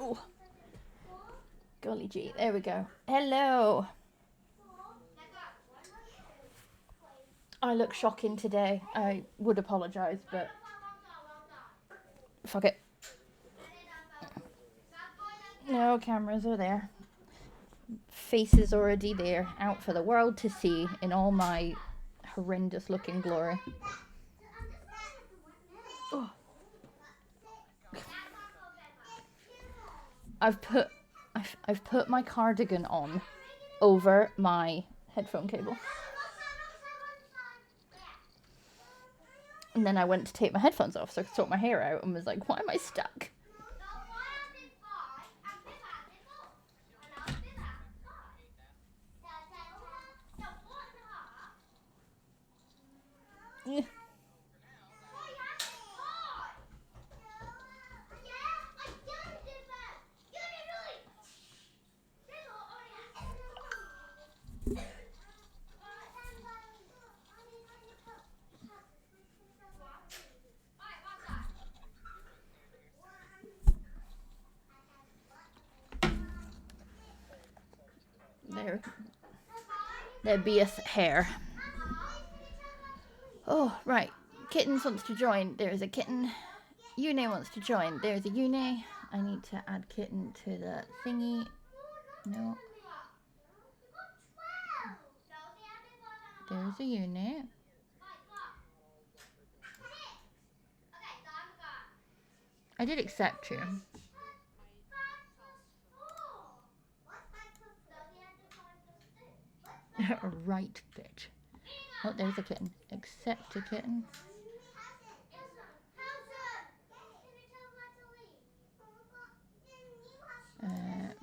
Oh, golly gee, there we go. Hello. I look shocking today. I would apologise, but fuck it. No, cameras are there. Face is already there, out for the world to see in all my horrendous looking glory. Oh. I've put my cardigan on over my headphone cable. And then I went to take my headphones off so I could sort my hair out and was like, why am I stuck? Yeah. There beeth hair. Oh, right. Kittens wants to join. There's a kitten. Une wants to join. There's a Une. I need to add kitten to the thingy. No. There's a Une. I did accept you. Right, bitch. Oh, there's a kitten. Accept a kitten.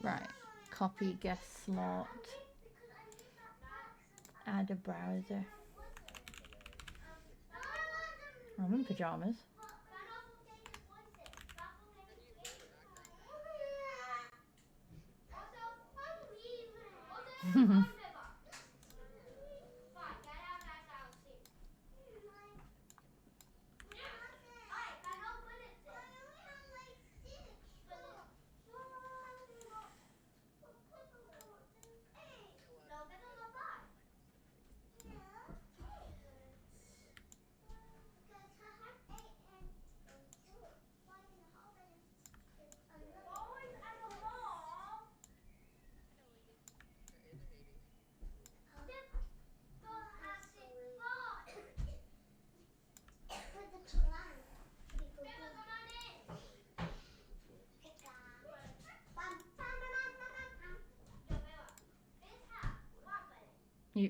Right. Copy guest slot. Add a browser. I'm in pajamas.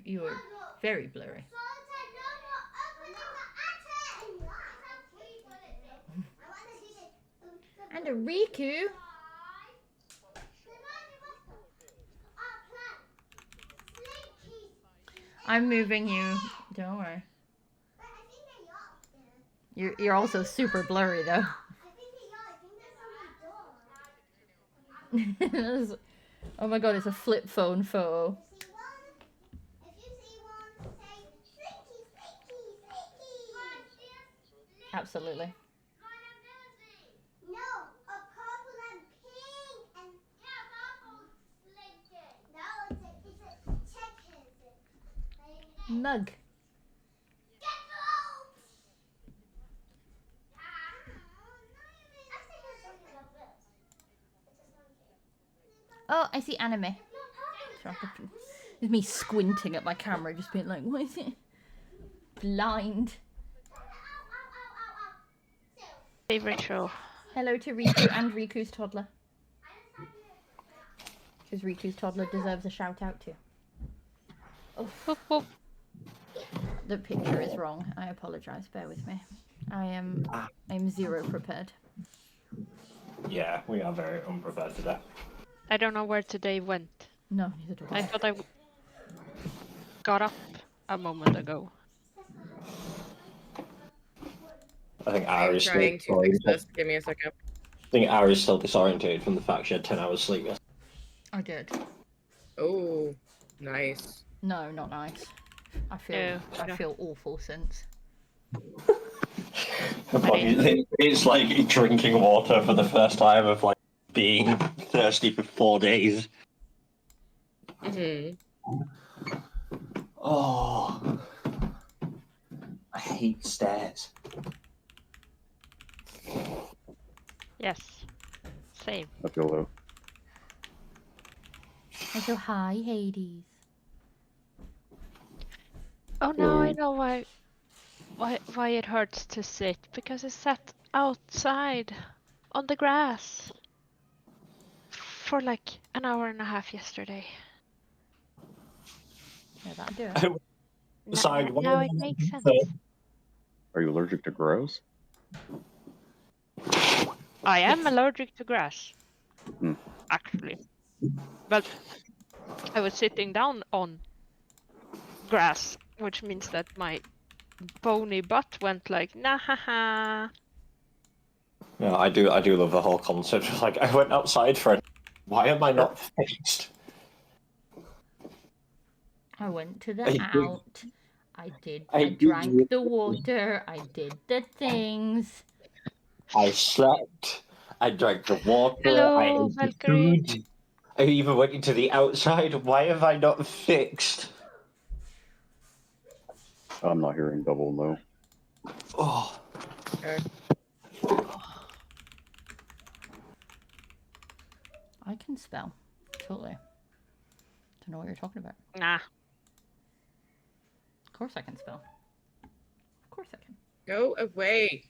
You were very blurry. And a Riku. I'm moving you. Don't worry. You're also super blurry though. Oh my god, it's a flip phone photo. Absolutely. Mug. Oh, I see anime. It's me squinting at my camera, just being like, what is it? Blind. Favorite show. Hello to Riku and Riku's toddler. Because Riku's toddler deserves a shout out too. Oh. The picture is wrong. I apologise. Bear with me. I'm zero prepared. Yeah, we are very unprepared today. I don't know where today went. No, neither do I. I thought I got up a moment ago. I think Ari's still trying to fix this. Give me a second. I think Ari's still disorientated from the fact she had 10 hours sleep yesterday. I did. Oh, nice. No, not nice. I feel awful since. It's like drinking water for the first time of like being thirsty for 4 days. Mm-hmm. Oh, I hate stairs. Yes. Same. I feel low. Also, hi, Hades. Oh no, I know why it hurts to sit, because I sat outside on the grass for like an hour and a half yesterday. Yeah, that'll do it. I would decide why Now am it I not makes sense. so- Are you allergic to grass? I am Yes. allergic to grass, Hmm. actually. But I was sitting down on grass, which means that my bony butt went like, nah ha ha. Yeah, I do love the whole concept. Like, I went outside for why am I not fixed? I went to the I do- out. I I drank the water. I did the things. I slept. I drank the water. I Hello, ate the Valkyrie. food. I even went into the outside. Why have I not fixed? I'm not hearing double no. Oh, Okay. I can spell. Totally. Don't know what you're talking about. Nah. Of course I can spell. Of course I can. Go away.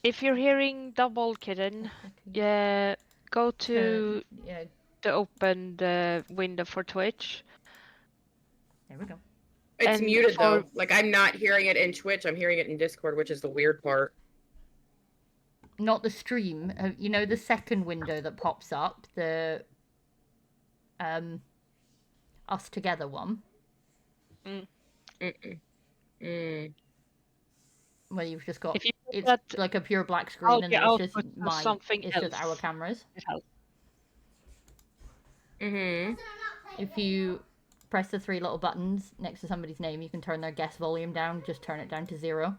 If you're hearing double kitten, yeah, go to Yeah, the opened window for Twitch. there we go. It's And muted for- though. Like I'm not hearing it in Twitch. I'm hearing it in Discord, which is the weird part. Not the stream. You know the second window that pops up, the us together one, Mm-mm. Mm. where you've just got If you put it's that like a pure black screen, and then it's just output to my something it's just our else, cameras. it helps. Mm-hmm. If you press the three little buttons next to somebody's name, you can turn their guest volume down. Just turn it down to 0.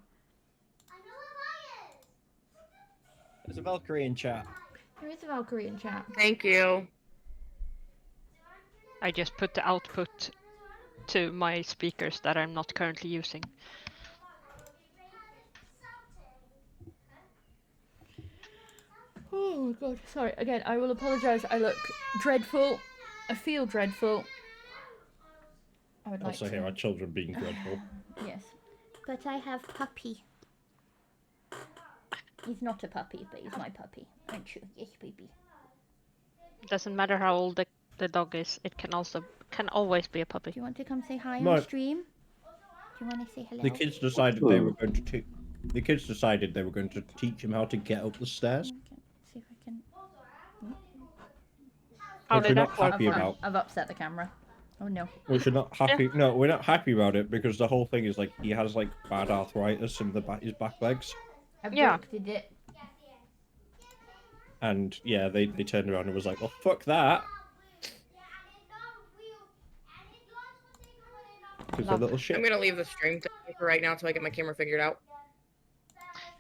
There's a Valkyrie in chat. There is a Valkyrie in chat. Thank you. I just put the output to my speakers that I'm not currently using. Oh my god, sorry. Again, I will apologise. I look dreadful. I feel dreadful. I would like Also to. hear our children being dreadful. Yes. But I have puppy. He's not a puppy, but he's my puppy. Aren't you? Yes, baby. It doesn't matter how old the dog is. It can always be a puppy. Do you want to come say hi No. on stream? Do you want to say hello? The kids decided they were going to the kids decided they were going to teach him how to get up the stairs. Okay, see if I can. How Which we're did not that work? happy about. I've upset the camera. Oh no. Which we're not happy. No, we're not happy about it because the whole thing is like he has like bad arthritis in his back legs, I've Yeah. directed it. and yeah, they turned around and was like, "Well, fuck that," because they're little I'm shit. gonna leave the stream for right now until I get my camera figured out.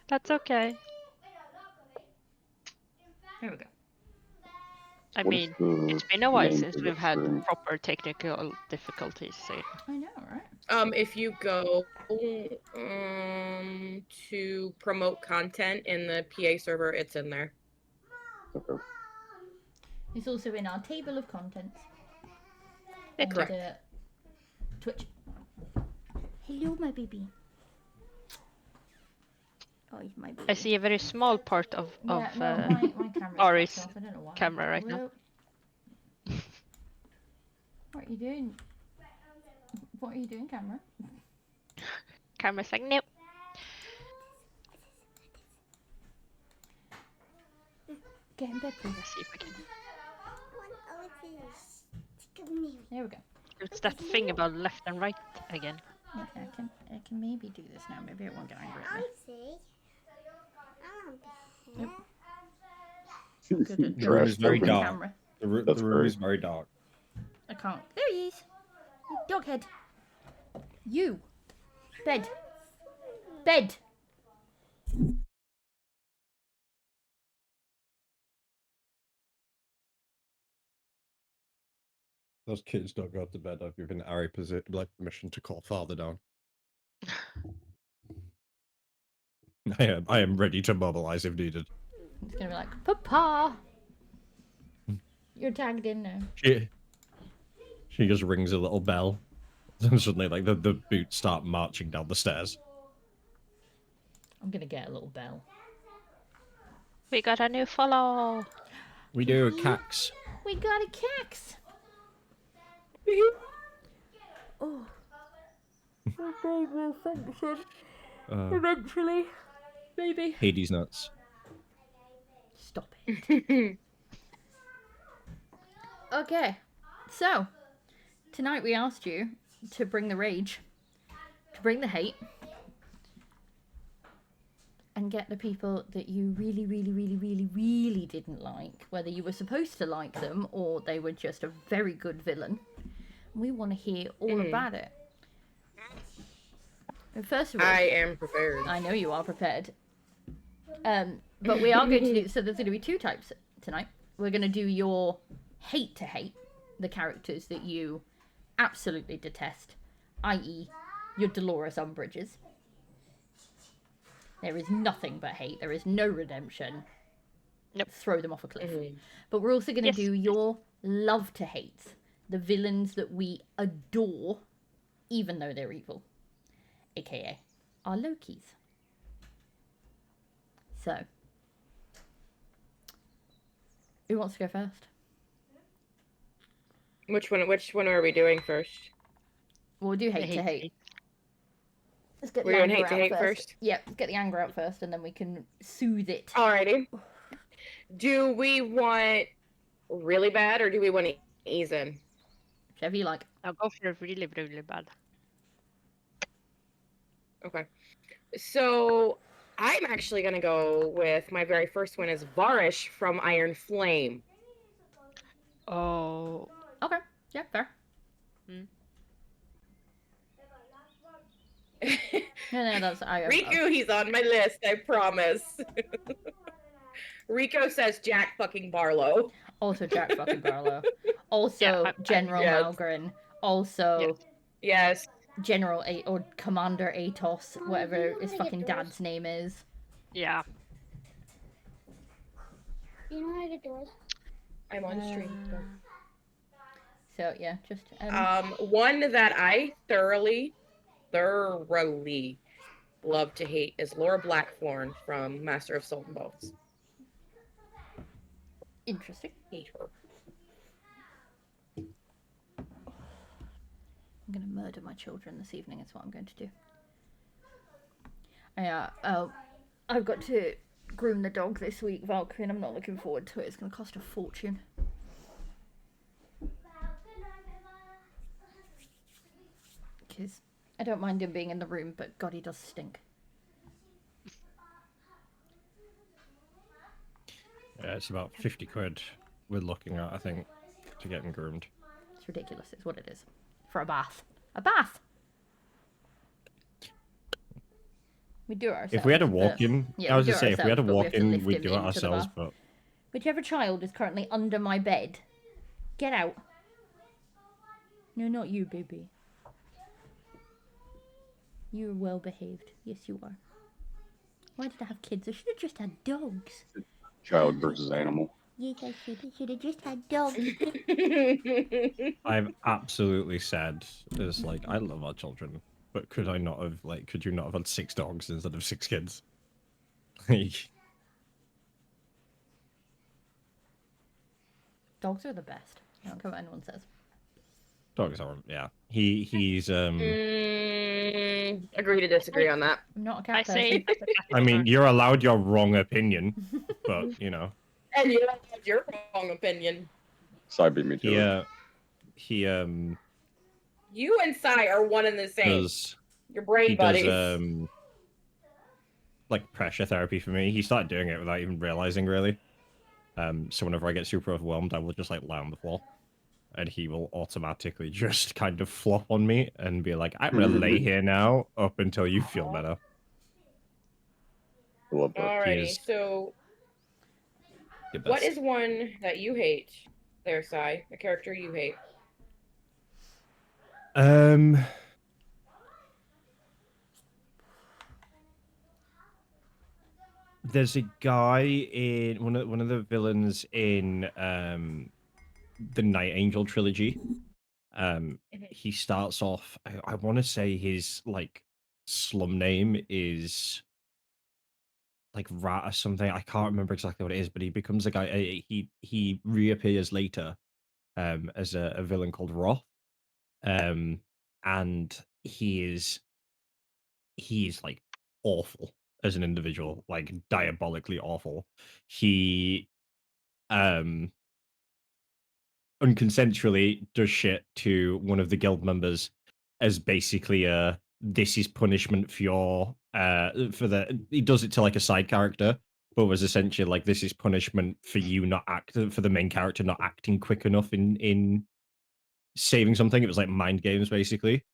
That's okay. There we go. I What mean, is the it's been a while name since for the we've had stream? proper technical difficulties. So I know, right? If you go to promote content in the PA server, it's in there. Okay. It's also in our table of contents. It's on correct. the Twitch. Hello, my baby. Oh, he's my baby. I see a very small part of Yeah, no, my camera's Ari's fucked off. I don't know why. camera right now. Hello? What are you doing? What are you doing, camera? Camera's like, nope. Get in bed, please. Let's see if I can. There we go. It's that thing about left and right again. Yeah, I can maybe do this now. Maybe it won't get angry at me. Good at The room is very tilting dark. camera. The room That's great. is very dark. I can't. There he is. You doghead. You. Bed. Bed. Those kids don't go to bed. I've given Ari permission to call father down. I am ready to mobilize if needed. It's gonna be like, Papa! You're tagged in now. She just rings a little bell. And suddenly, like, the boots start marching down the stairs. I'm gonna get a little bell. We got a new follow. We do, Cax. We got a cax! Oh. My brain will function eventually. Maybe. Hades nuts. Stop it. Okay, so tonight we asked you to bring the rage, to bring the hate, and get the people that you really, really, really, really, really didn't like, whether you were supposed to like them or they were just a very good villain. We want to hear all about it. And first of all, I am prepared. I know you are prepared. But we are going to do, so there's going to be two types tonight. We're going to do your hate to hate, the characters that you absolutely detest, i.e. your Dolores Umbridges. There is nothing but hate. There is no redemption. Nope. Throw them off a cliff. But we're also going to Yes. do your love to hate, the villains that we adore, even though they're evil, aka our Lokis. So, who wants to go first? Which one are we doing first? We'll do hate to hate. Let's get We're the doing anger hate to out hate first. first? Yeah, let's get the anger out first, and then we can soothe it. Alrighty. Do we want really bad or do we want to ease in? Whichever you like. I'll go for really, really bad. Okay. So I'm actually gonna go with my very first one is Varish from Iron Flame. Oh. Okay, yeah, fair. No, that's Riku, he's on my list, I promise. Rico says Jack fucking Barlow. Also Jack fucking Barlow. Also Yeah, General yes. Malgren. Also Yes. General or Commander Atos, whatever his fucking dad's name is. Yeah. You know how to get doors? I'm on stream. So yeah, just One that I thoroughly love to hate is Laura Blackthorn from Master of Salt and Bones. interesting. Hate her. I'm gonna murder my children this evening. Is what I'm going to do. Yeah. I've got to groom the dog this week, Valkyrie, and I'm not looking forward to it. It's gonna cost a fortune. Because I don't mind him being in the room, but God, he does stink. Yeah, it's about 50 quid we're looking at, I think, to get him groomed. It's ridiculous. It's what it is. For a bath. A bath! We do it ourselves. If we had a but- walk-in, Yeah, I was we gonna do it say, if we had a ourselves, but we have to walk-in, lift we'd him do it into the ourselves, bath. but Whichever child is currently under my bed, get out. No, not you, baby. You're well behaved. Yes, you are. Why did I have kids? I should have just had dogs. Child versus animal. Yes, I should. I should have just had dogs. I've absolutely said is like, I love our children, but could I not have, like, could you not have had 6 dogs instead of 6 kids? Like, Dogs are the best. I don't care what anyone says. dogs are, yeah. He's Agree to disagree on that. I'm not a cat I person. say. I mean, you're allowed your wrong opinion, but, you know, And you don't have your wrong opinion. Side beat me to it. he You and Sai are one and the same. does, Your brain he buddies. does, like, pressure therapy for me. He started doing it without even realizing, really. So whenever I get super overwhelmed, I will just, like, lie on the floor. And he will automatically just kind of flop on me and be like, I'm gonna lay here now up until you feel better. I love that. Alrighty, is so The what best. is one that you hate there, Sai? A character you hate? Um, there's a guy in one of the villains in the Night Angel trilogy. He starts off. I want to say his like slum name is like Rat or something. I can't remember exactly what it is, but he becomes a guy. He reappears later as a villain called Roth. And he's like awful as an individual, like diabolically awful. He um unconsensually does shit to one of the guild members as basically a this is punishment for your for the he does it to like a side character, but was essentially like this is punishment for you not act for the main character not acting quick enough in saving something. It was like mind games basically.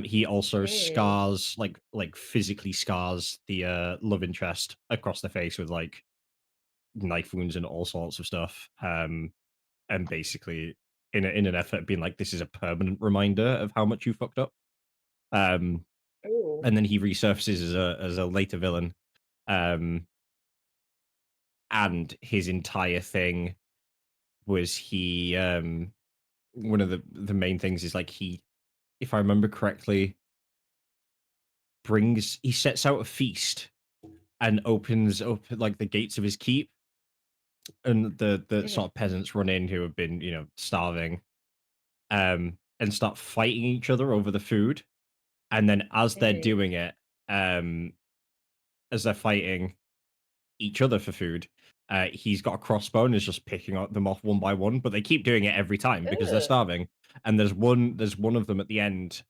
He also Mm. scars like physically scars the love interest across the face with like knife wounds and all sorts of stuff. And basically in an effort being like this is a permanent reminder of how much you fucked up. Um, Ooh. and then he resurfaces as a later villain. Um, and his entire thing was he one of the main things is like he, if I remember correctly, he sets out a feast and opens up like the gates of his keep, and the Mhm. sort of peasants run in who have been starving, and start fighting each other over the food. And then as they're Mhm. doing it, as they're fighting each other for food, he's got a crossbow and is just picking them off one by one. But they keep doing it every time because they're Ugh. starving. And there's one of them at the end,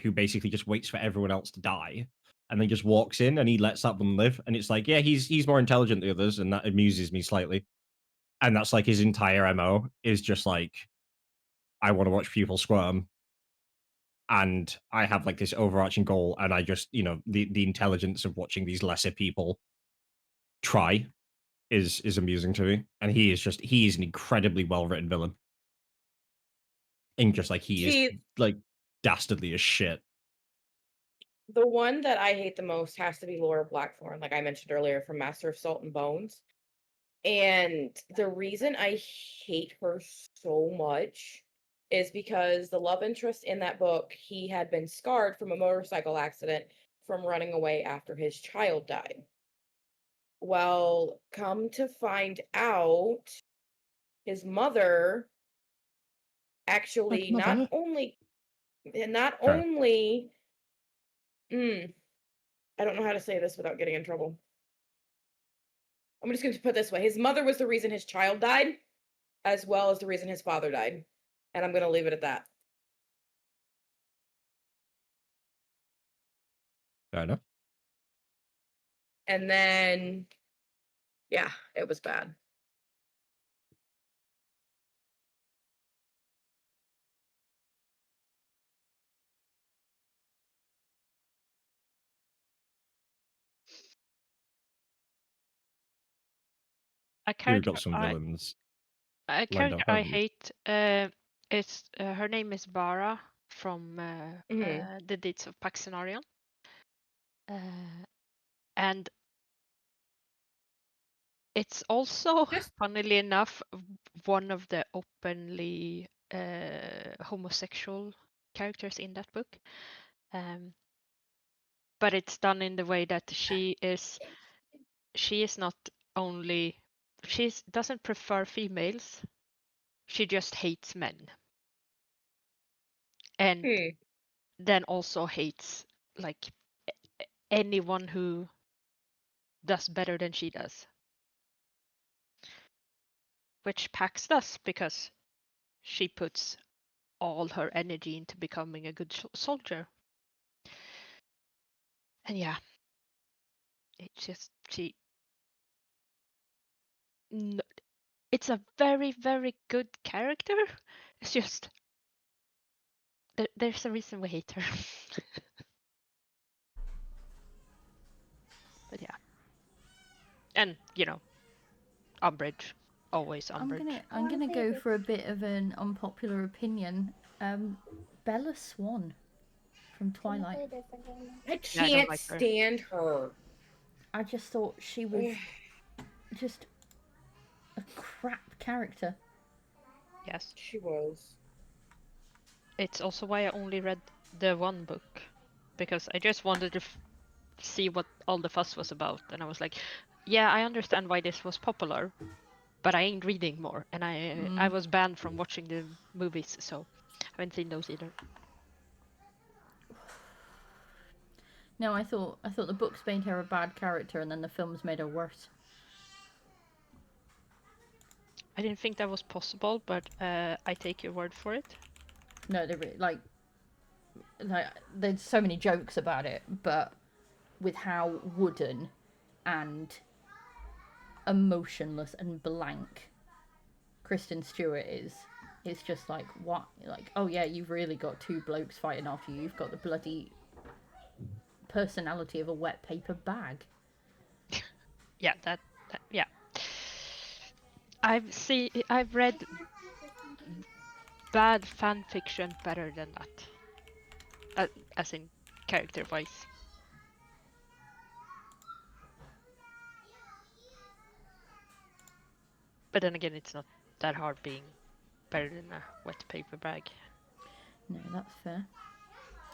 who basically just waits for everyone else to die, and then just walks in and he lets that one live. And it's like, yeah, he's more intelligent than the others, and that amuses me slightly. And that's like his entire MO is just like, I want to watch people squirm, and I have like this overarching goal, and I just, the intelligence of watching these lesser people try is amusing to me. And he is an incredibly well written villain. And just like he is See, like dastardly as shit. the one that I hate the most has to be Laura Blackthorne, like I mentioned earlier from Master of Salt and Bones. And the reason I hate her so much is because the love interest in that book, he had been scarred from a motorcycle accident from running away after his child died. Well, come to find out, his mother actually not only not Sorry. only mm, I don't know how to say this without getting in trouble. I'm just going to put it this way. His mother was the reason his child died, as well as the reason his father died. And I'm going to leave it at that. Fair enough. And then, yeah, it was bad. A You've character got some I villains a lined character up, I haven't you? hate. It's her name is Bara from Hmm. the Deeds of Paxenarion. And it's also, Just funnily enough, one of the openly homosexual characters in that book. But it's done in the way that she is not only doesn't prefer females, she just hates men. And hmm. then also hates like anyone who does better than she does. Which Pax does because she puts all her energy into becoming a good soldier. And yeah, it's just it's a very, very good character. It's just there's a reason we hate her. But yeah, and Umbridge, always I'm Umbridge. gonna go for a bit of an unpopular opinion. Bella Swan from Twilight. Play a different game. I Yeah, I don't can't like her. stand her. I just thought she was just a crap character. Yes. She was. It's also why I only read the one book. Because I just wanted to see what all the fuss was about. And I was like, yeah, I understand why this was popular. But I ain't reading more. And I was banned from watching the movies. So I haven't seen those either. No, I thought the books made her a bad character, and then the films made her worse. I didn't think that was possible, but I take your word for it. No, they really, like there's so many jokes about it, but with how wooden and emotionless and blank Kristen Stewart is, it's just like, what? Like, oh yeah, you've really got two blokes fighting after you. You've got the bloody personality of a wet paper bag. Yeah, that yeah. I've read bad fan fiction better than that. As in character wise. But then again, it's not that hard being better than a wet paper bag. No, that's fair.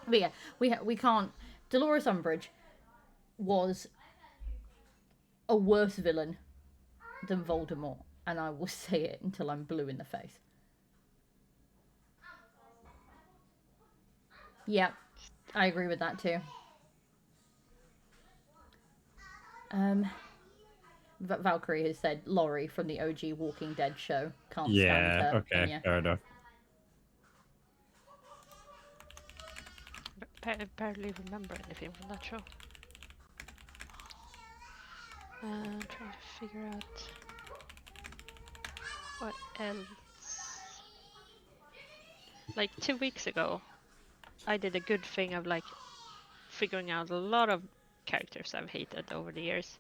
But yeah, we can't. Dolores Umbridge was a worse villain than Voldemort, and I will say it until I'm blue in the face. Yeah, I agree with that too. Valkyrie has said Laurie from the OG Walking Dead show. Can't stand her. Okay, Yeah. fair enough. I barely remember anything from that show. Trying to figure out what else. Like 2 weeks ago, I did a good thing of like figuring out a lot of characters I've hated over the years.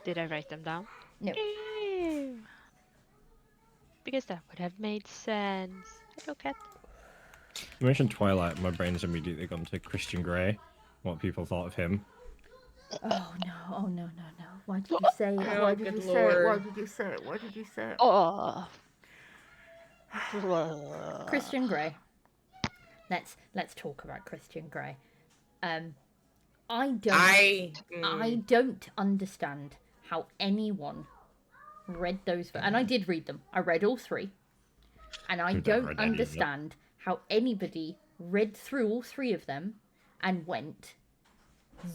Did I write them down? No. No. Because that would have made sense. Hello, cat. You mentioned Twilight, my brain's immediately gone to Christian Grey. What people thought of him. Oh no! Oh no! No! No! Why did you say it? Oh, Why did good you say it? Why lord. did you say it? Why did you say it? Oh. Christian Grey. Let's talk about Christian Grey. I don't understand how anyone read those, and I did read them. I read all three, and I don't understand how anybody read through all three of them and went,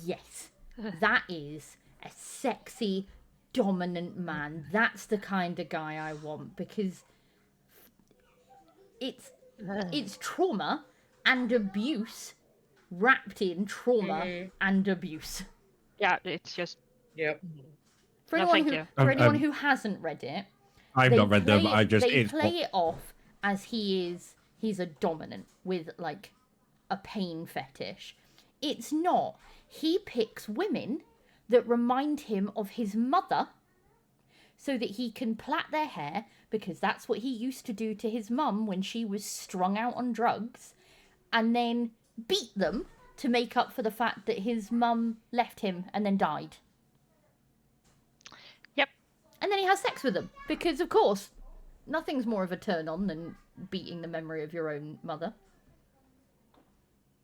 yes, that is a sexy, dominant man. That's the kind of guy I want, because it's trauma and abuse wrapped in trauma and abuse. Yeah, it's just. Yep. For No, anyone thank who you. for anyone who hasn't read it, I've not read them. They play it off as he's a dominant with like a pain fetish. It's not. He picks women that remind him of his mother so that he can plait their hair, because that's what he used to do to his mum when she was strung out on drugs, and then beat them to make up for the fact that his mum left him and then died. Yep. And then he has sex with them, because of course nothing's more of a turn on than beating the memory of your own mother.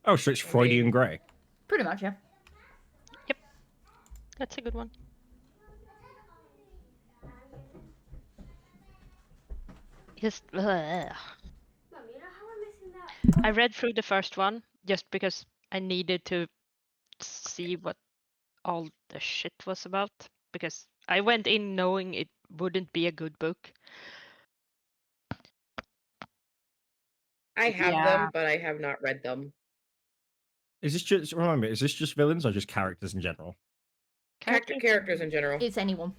Oh, so it's Freudian Grey. Pretty much, yeah. Yep. That's a good one. Just. Mom, you know how we're missing that? I read through the first one just because I needed to see what all the shit was about. Because I went in knowing it wouldn't be a good book. I have them, but I have not read them. Is this just, remind me, is this just villains or just characters in general? Characters in general. It's anyone.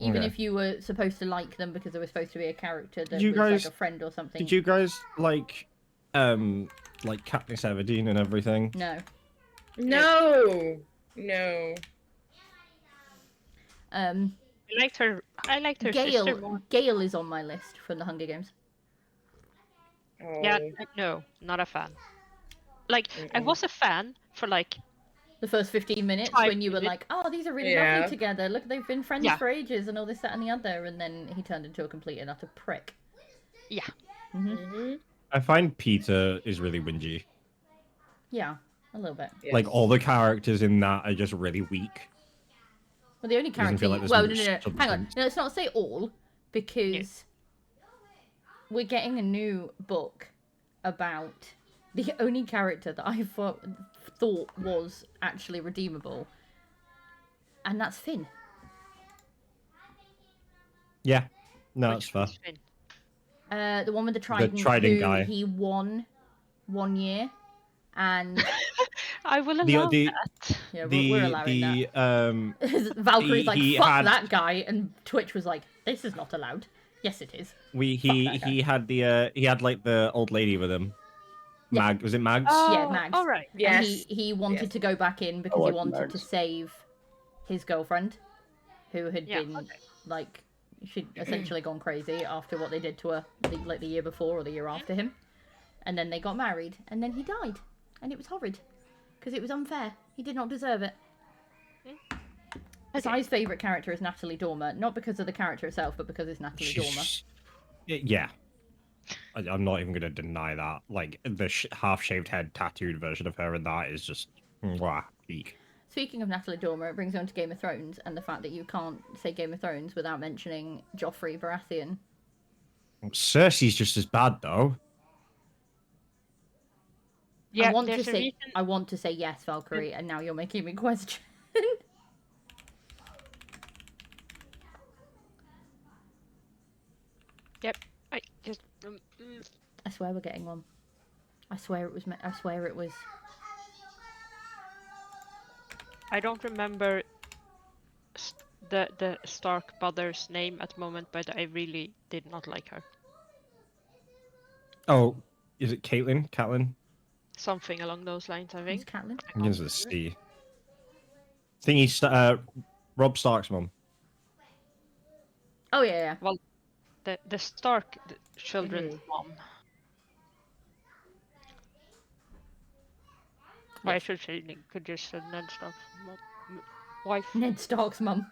Even Okay. if you were supposed to like them because they were supposed to be a character that You was guys- like a friend or something. Did you guys like Katniss Everdeen and everything? No. No. I liked her sister more. Gale is on my list from the Hunger Games. Yeah, Oh. no, not a fan. Like, I Mm-mm. was a fan for like The first 15 minutes 5 when you were minutes. like, oh, these are really Yeah. lovely together. Look, they've been friends Yeah. for ages and all this, that, and the other. And then he turned into a complete and utter prick. Yeah. Mm-hmm. I find Peter is really whingy. Yeah, a little bit. Like, all the characters in that are just really weak. Well, the only It doesn't character. feel like there's Well, no, much no, no. Hang on. substance. No, let's not say all, because we're getting a new book about the only character that I thought was actually redeemable, and that's Finn. Yeah. No, Which that's fair. was Finn? The one with the trident, trident who guy. he won 1 year, and I will allow The that. yeah, we're allowing that. Valkyrie's like, he fuck had- that guy, and Twitch was like, this is not allowed. Yes, it is. He had like the old lady with him. Yeah. Was it Mags? Yeah, Mags. All right. And Yes. he wanted Yes. to go back in because he like wanted to Mags. save his girlfriend, who had Yeah, been okay. like, she'd essentially gone crazy after what they did to her the year before or the year after him, and then they got married, and then he died, and it was horrid because it was unfair. He did not deserve it. Sai's favourite character is Natalie Dormer, not because of the character itself, but because it's Natalie Dormer. Yeah. I'm not even going to deny that. Like, the half-shaved head tattooed version of her in that is just... Mwah, peak. Speaking of Natalie Dormer, it brings on to Game of Thrones and the fact that you can't say Game of Thrones without mentioning Joffrey Baratheon. Cersei's just as bad, though. Yeah, I want there's to a say reason. I want to say yes, Valkyrie, and now you're making me question. Yep. I just. I swear we're getting one. I swear it was. I swear it was. I don't remember the Stark mother's name at the moment, but I really did not like her. Oh, is it Caitlyn? Catelyn? Something along those lines, I Who's think. Catelyn? Begins with a C. Thingy, Rob Stark's mum. Oh yeah, yeah. Well, the Stark children's mom. I should say could just say Ned Stark's wife. Ned Stark's mum.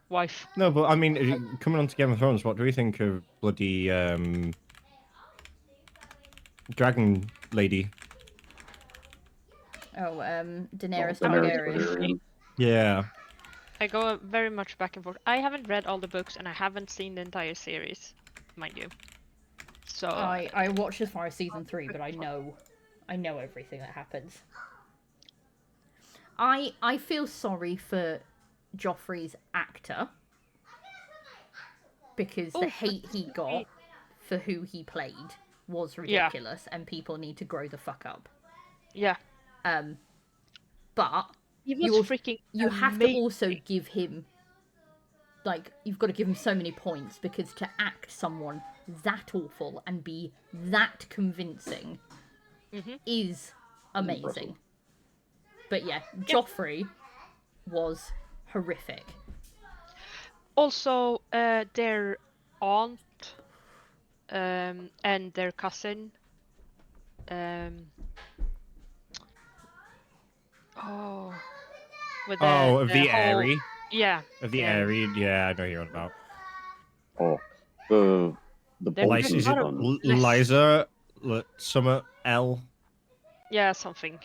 Wife. No, but I mean, coming on to Game of Thrones, what do we think of bloody Dragon Lady? Oh, Daenerys Daenerys Targaryen. Targaryen. Yeah. I go very much back and forth. I haven't read all the books and I haven't seen the entire series, mind you. So I watched as far as season 3, but I know everything that happens. I feel sorry for Joffrey's actor because the hate he got for who he played was ridiculous, and people need to grow the fuck up. yeah, But he was you freaking. you have to also give him, like, you've got to give him so many points, because to act someone that awful and be that convincing is amazing. Impressive. But yeah, Joffrey was horrific. Also, their aunt and their cousin. With Of the whole- Airy. Yeah. Of the yeah. Airy, yeah, I know who you're on about. Oh, the They're Bolton Is it not a- son. Liza Summer L? Yeah, something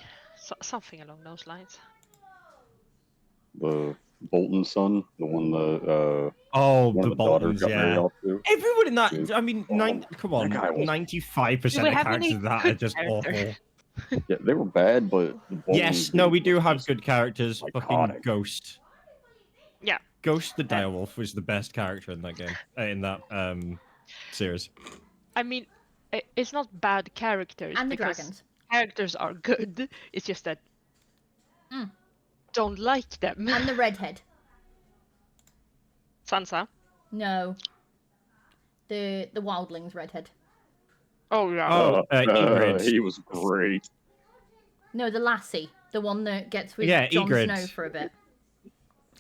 along those lines. The Bolton son, the one Oh, one the of the daughters Boltons, got married yeah. off to. Everyone in that, Dude. I mean, come on, That guy was- 95% Do we of have characters any of that are good just characters? awful. Yeah, they were bad, but the Bolton Yes, no, we dude do was have just- good characters. Fucking iconic. Ghost. Yeah. Ghost the Direwolf was the best character in that game, in that series. I mean, it's not bad characters. And the because dragons. Characters are good. It's just that don't like them. And the redhead. Sansa. No. The wildlings redhead. Oh yeah. Oh, Ygritte. he was great. No, the lassie. The one that gets with Yeah, Jon Ygritte. Snow for a bit.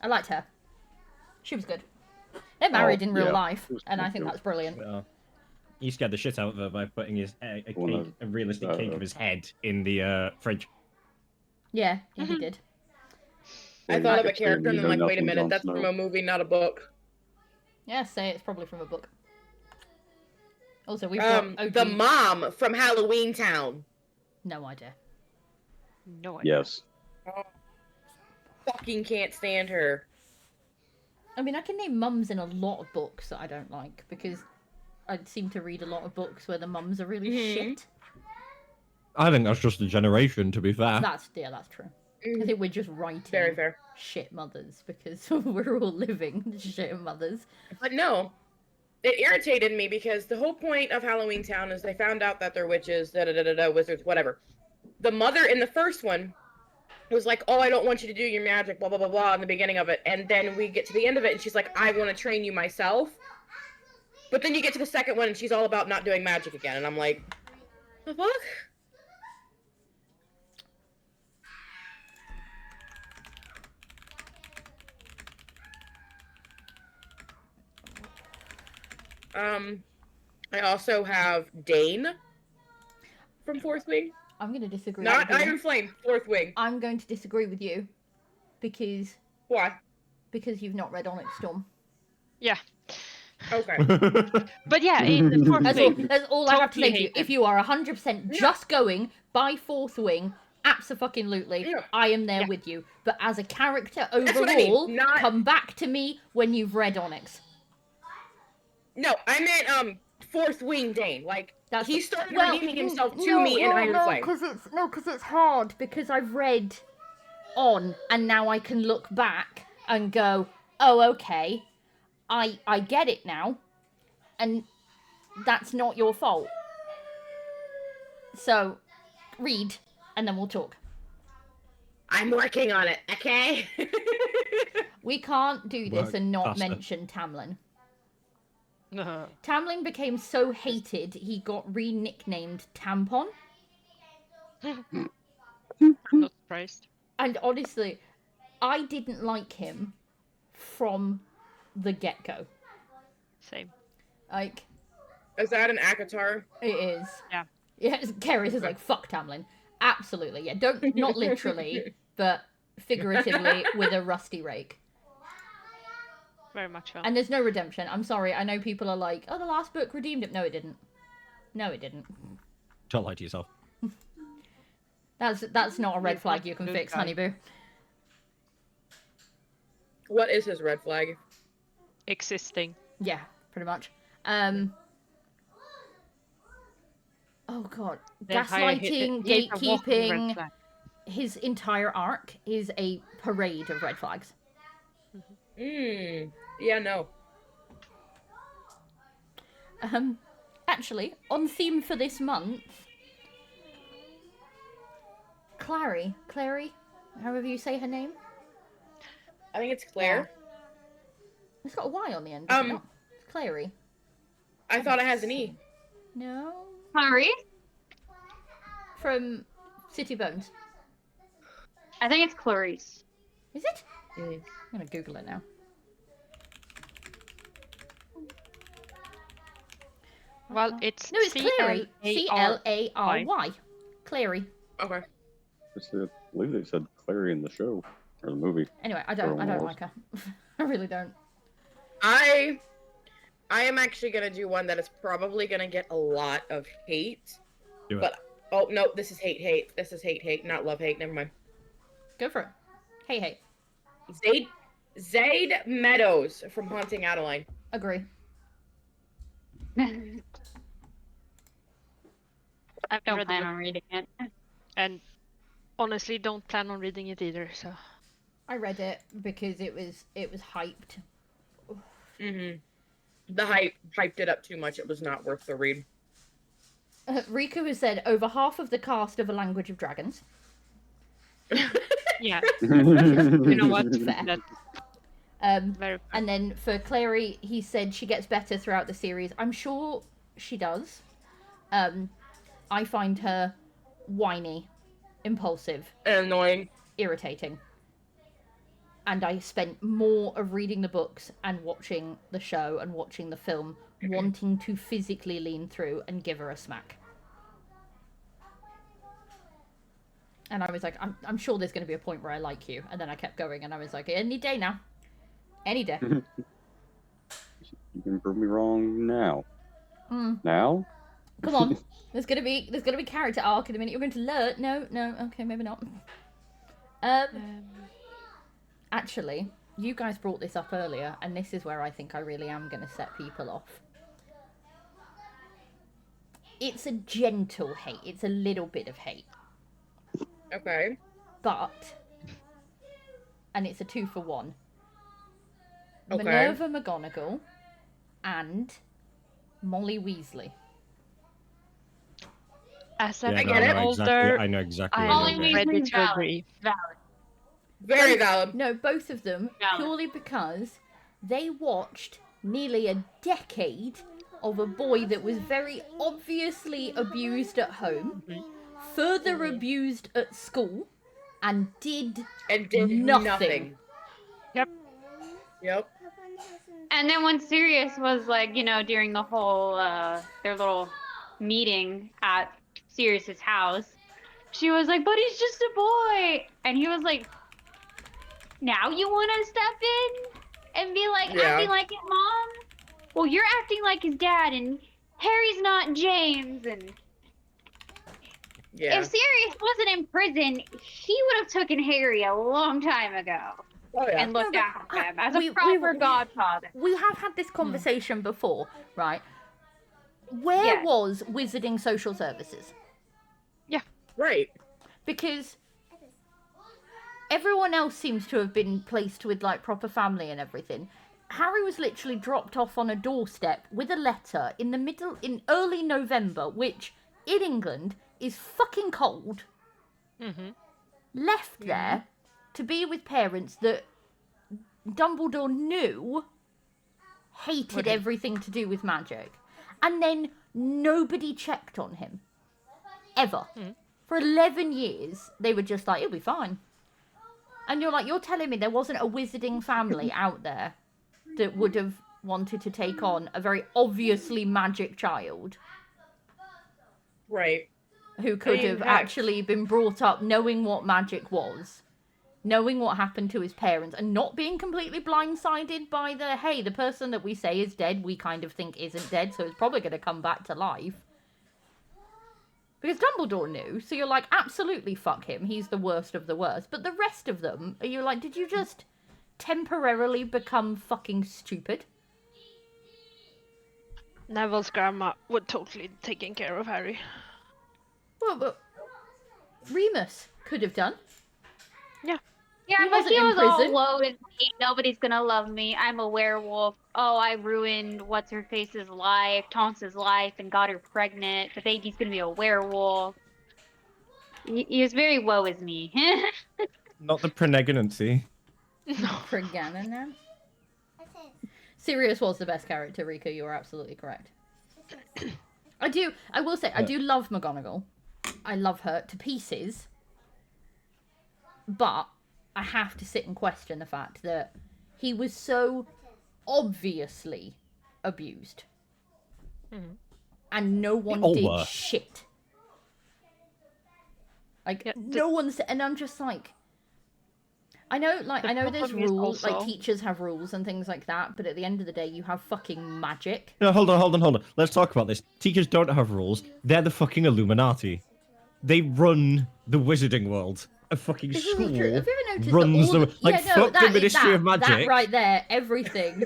I liked her. She was good. They're married in real yeah. life, It was and I cool think too. that's brilliant. Yeah. He scared the shit out of her by putting his a realistic cake of his head in the fridge. Yeah, he did. I thought of a Extreme, character and you then know like, wait a nothing, minute, Jon that's Snow. from a movie, not a book. Yeah, say it's probably from a book. Also, we've got OG... The mom from Halloween Town. No idea. No idea. Yes. Oh, fucking can't stand her. I mean, I can name mums in a lot of books that I don't like, because I seem to read a lot of books where the mums are really shit. I think that's just a generation, to be fair. That's true. I think we're just writing Very fair. shit mothers, because we're all living shit mothers. But no, it irritated me because the whole point of Halloween Town is they found out that they're witches, wizards, whatever. The mother in the first one was like, oh, I don't want you to do your magic, blah, blah, blah, blah, in the beginning of it. And then we get to the end of it, and she's like, I want to train you myself. But then you get to the second one, and she's all about not doing magic again. And I'm like, the fuck? I also have Dane from Fourth Wing. I'm going to disagree Not with you. Iron Flame, Fourth Wing. I'm going to disagree with you, because Why? you've not read Onyx Storm. Yeah. Okay. But yeah, in the fourth wing, That's all I have to say to Totally you. hate it. If you are 100% just going by Fourth Wing, abso-fucking-lutely, Yeah. I am there Yeah. with you. But as a character That's what I mean, overall, not- come back to me when you've read Onyx. No, I meant Fourth Wing Dane. Like That's he started redeeming himself to me in Iron Flame. because it's hard, because I've read on and now I can look back and go, oh, okay, I get it now, and that's not your fault. So, read, and then we'll talk. I'm working on it, okay? We can't do this Work and not faster. mention Tamlin. Tamlin became so hated, he got re-nicknamed Tampon. not surprised. And honestly, I didn't like him from the get-go. Same. Like, Is that an Akatar? it is. Yeah. Yeah, Kerry's is like, fuck Tamlin. Absolutely, yeah. Don't, not literally, but figuratively with a rusty rake. Very much so. And there's no redemption. I'm sorry, I know people are like, oh, the last book redeemed him. No, it didn't. No, it didn't. Don't lie to yourself. That's not a red He's flag not you can good fix, guy. Honeyboo. What is his red flag? Existing. Yeah, pretty much. Oh god, The entire gaslighting, he's a walking red gatekeeping. flag. His entire arc is a parade of red flags. Yeah, no. Actually, on theme for this month, Clary, however you say her name. I think it's Claire. It's got a Y on the end. Does it not? It's Clary. I thought it has an E. No, Clary? from City Bones. I think it's Clarice. Is it? Mm. I'm gonna Google it now. Well, it's No, it's Clary. C-L-A-R-Y. C-L-A-R-Y. Clary. Okay. I believe they said Clary in the show or the movie. Anyway, I don't Walls. like her. I really don't. I am actually gonna do one that is probably gonna get a lot of hate. Do it. But oh no, this is hate. This is hate, not love hate. Never mind. Go for it. Hey. Zaid Meadows from Haunting Adeline. Agree. I've Don't read plan it, on reading it. and honestly, don't plan on reading it either. So I read it because it was hyped. The hyped it up too much. It was not worth the read. Riku has said over half of the cast of A Language of Dragons. yeah, you you know what? Fair. That's very. And then for Clary, he said she gets better throughout the series. I'm sure she does. I find her whiny, impulsive, And annoying. irritating. and I spent more of reading the books and watching the show and watching the film wanting to physically lean through and give her a smack. And I was like, I'm sure there's going to be a point where I like you. And then I kept going, and I was like, any day now. Any day. You can prove me wrong now. Now? Come on. There's gonna be character arc in a minute. You're going to learn. No, okay, maybe not. Actually, you guys brought this up earlier, and this is where I think I really am going to set people off. It's a gentle hate. It's a little bit of hate. Okay. But, and it's a 2-for-1. Okay. Minerva McGonagall and Molly Weasley. As Yeah, I've get gotten it. older, I know exactly. I'm what Molly you mean. ready Weasley's to valid. agree. Valid. Very valid. No, both of them, Valid. purely because they watched nearly a decade of a boy that was very obviously abused at home, further abused at school, and did nothing. Yep. And then when Sirius was like, during the whole their little meeting at Sirius's house, she was like, "But he's just a boy," and he was like, "Now you want to step in and be like acting like his mom? Well, you're acting like his dad, and Harry's not James." And Yeah. if Sirius wasn't in prison, he would have taken Harry a long time ago Oh yeah. and looked No, after but him as we- a proper we- godfather. We have had this conversation before, right? Where Yes. was Wizarding Social Services? Right. Because everyone else seems to have been placed with like proper family and everything. Harry was literally dropped off on a doorstep with a letter in early November, which in England is fucking cold. Left there to be with parents that Dumbledore knew hated everything to do with magic. And then nobody checked on him. Ever. For 11 years, they were just like, it'll be fine. And you're like, you're telling me there wasn't a wizarding family out there that would have wanted to take on a very obviously magic child Right. who could have actually been brought up knowing what magic was, knowing what happened to his parents, and not being completely blindsided by the person that we say is dead, we kind of think isn't dead, so it's probably going to come back to life. Because Dumbledore knew, so you're like, absolutely fuck him, he's the worst of the worst. But the rest of them, are you like, did you just temporarily become fucking stupid? Neville's grandma would totally taken care of Harry. Well, but Remus could have done. Yeah, He but wasn't he in was all prison. low and mean. Nobody's gonna love me. I'm a werewolf. Oh, I ruined what's-her-face's life, Tonks's life, and got her pregnant. The baby's gonna be a werewolf. He was very woe is me. Not the pregnancy. Preganon. Sirius was the best character, Rika. You are absolutely correct. I will say, I do love McGonagall. I love her to pieces. But I have to sit and question the fact that he was so obviously abused. And no one all did were. shit. Like, Yeah, no one's... And I'm just like... I know there's problem is rules, like also- teachers have rules and things like that, but at the end of the day, you have fucking magic. No, hold on. Let's talk about this. Teachers don't have rules. They're the fucking Illuminati. They run the wizarding world. A fucking This school isn't true. Have you ever noticed runs that all the like fuck the Ministry of Magic. That right there, everything.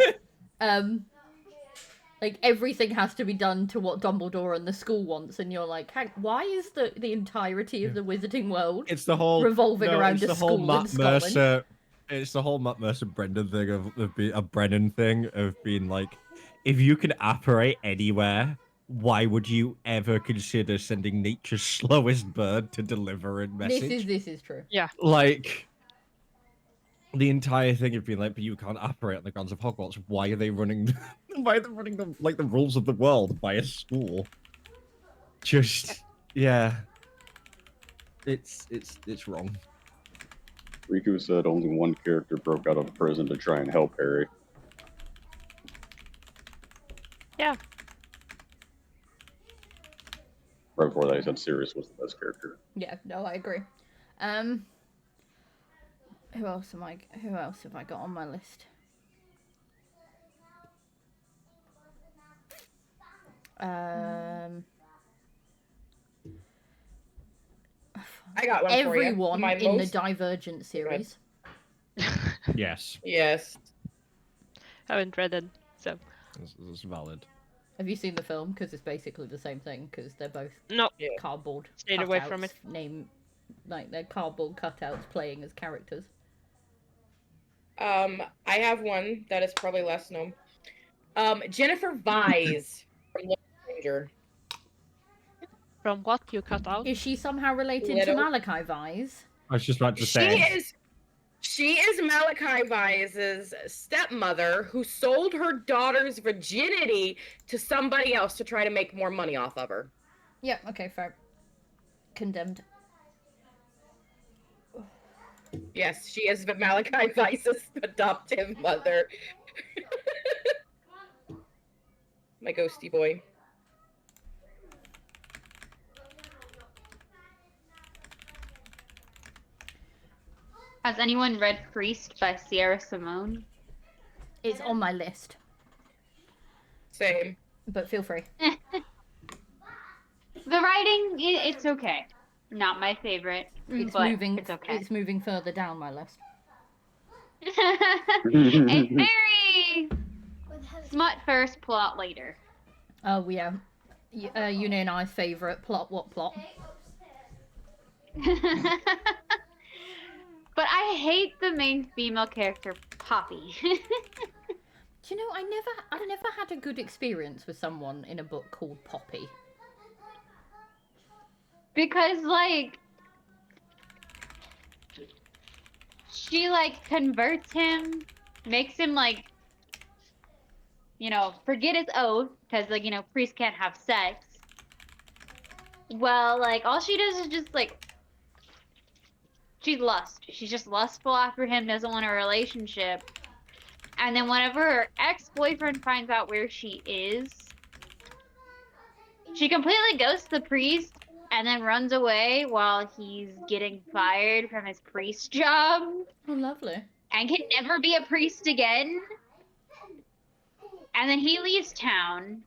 Like everything has to be done to what Dumbledore and the school wants, and you're like, why is the entirety of the wizarding world It's the whole revolving around it's a the whole school in Matt Scotland? Mercer. It's the whole Matt Mercer Brendan thing of being a Brennan thing of being like, if you can apparate anywhere, why would you ever consider sending nature's slowest bird to deliver a message? This is true. Like the entire thing of being like, but you can't operate on the grounds of Hogwarts. Why are they running? Why are they running the rules of the world by a school? Just yeah, it's wrong. Riku said only one character broke out of prison to try and help Harry. Yeah. Right before that, he said Sirius was the best character. Yeah, no, I agree. Who else have I got on my list? I got one for you. Everyone My in the most... Divergent series. Yes, Yes. Haven't read it, so. that's valid. Have you seen the film? Because it's basically the same thing. Because they're both No. Yeah. cardboard Stayed cutouts. away from it. Like they're cardboard cutouts playing as characters. I have one that is probably less known. Jennifer Vise from Little Stranger. From what you cut out? Is she somehow related to Malachi Vise? I was just about to say. She is Malachi Vise's stepmother who sold her daughter's virginity to somebody else to try to make more money off of her. Yeah, okay, fair. Condemned. Yes, she is Malachi Vise's adoptive mother. My ghosty boy. Has anyone read Priest by Sierra Simone? It's on my list, Same. but feel free. The writing, it's okay. Not my favorite, It's but moving. it's okay. It's moving further down my list. It's very smut first, plot later. Oh yeah, Yuna and I's favorite plot. What plot? But I hate the main female character, Poppy. Do you know, I never had a good experience with someone in a book called Poppy. Because, like, she, like, converts him, makes him, like, you know, forget his oath, because, like, you know, priests can't have sex. Well, like, all she does is just, like, she's just lustful after him, doesn't want a relationship. And then whenever her ex-boyfriend finds out where she is, she completely ghosts the priest and then runs away while he's getting fired from his priest job. Oh, lovely. And can never be a priest again. And then he leaves town.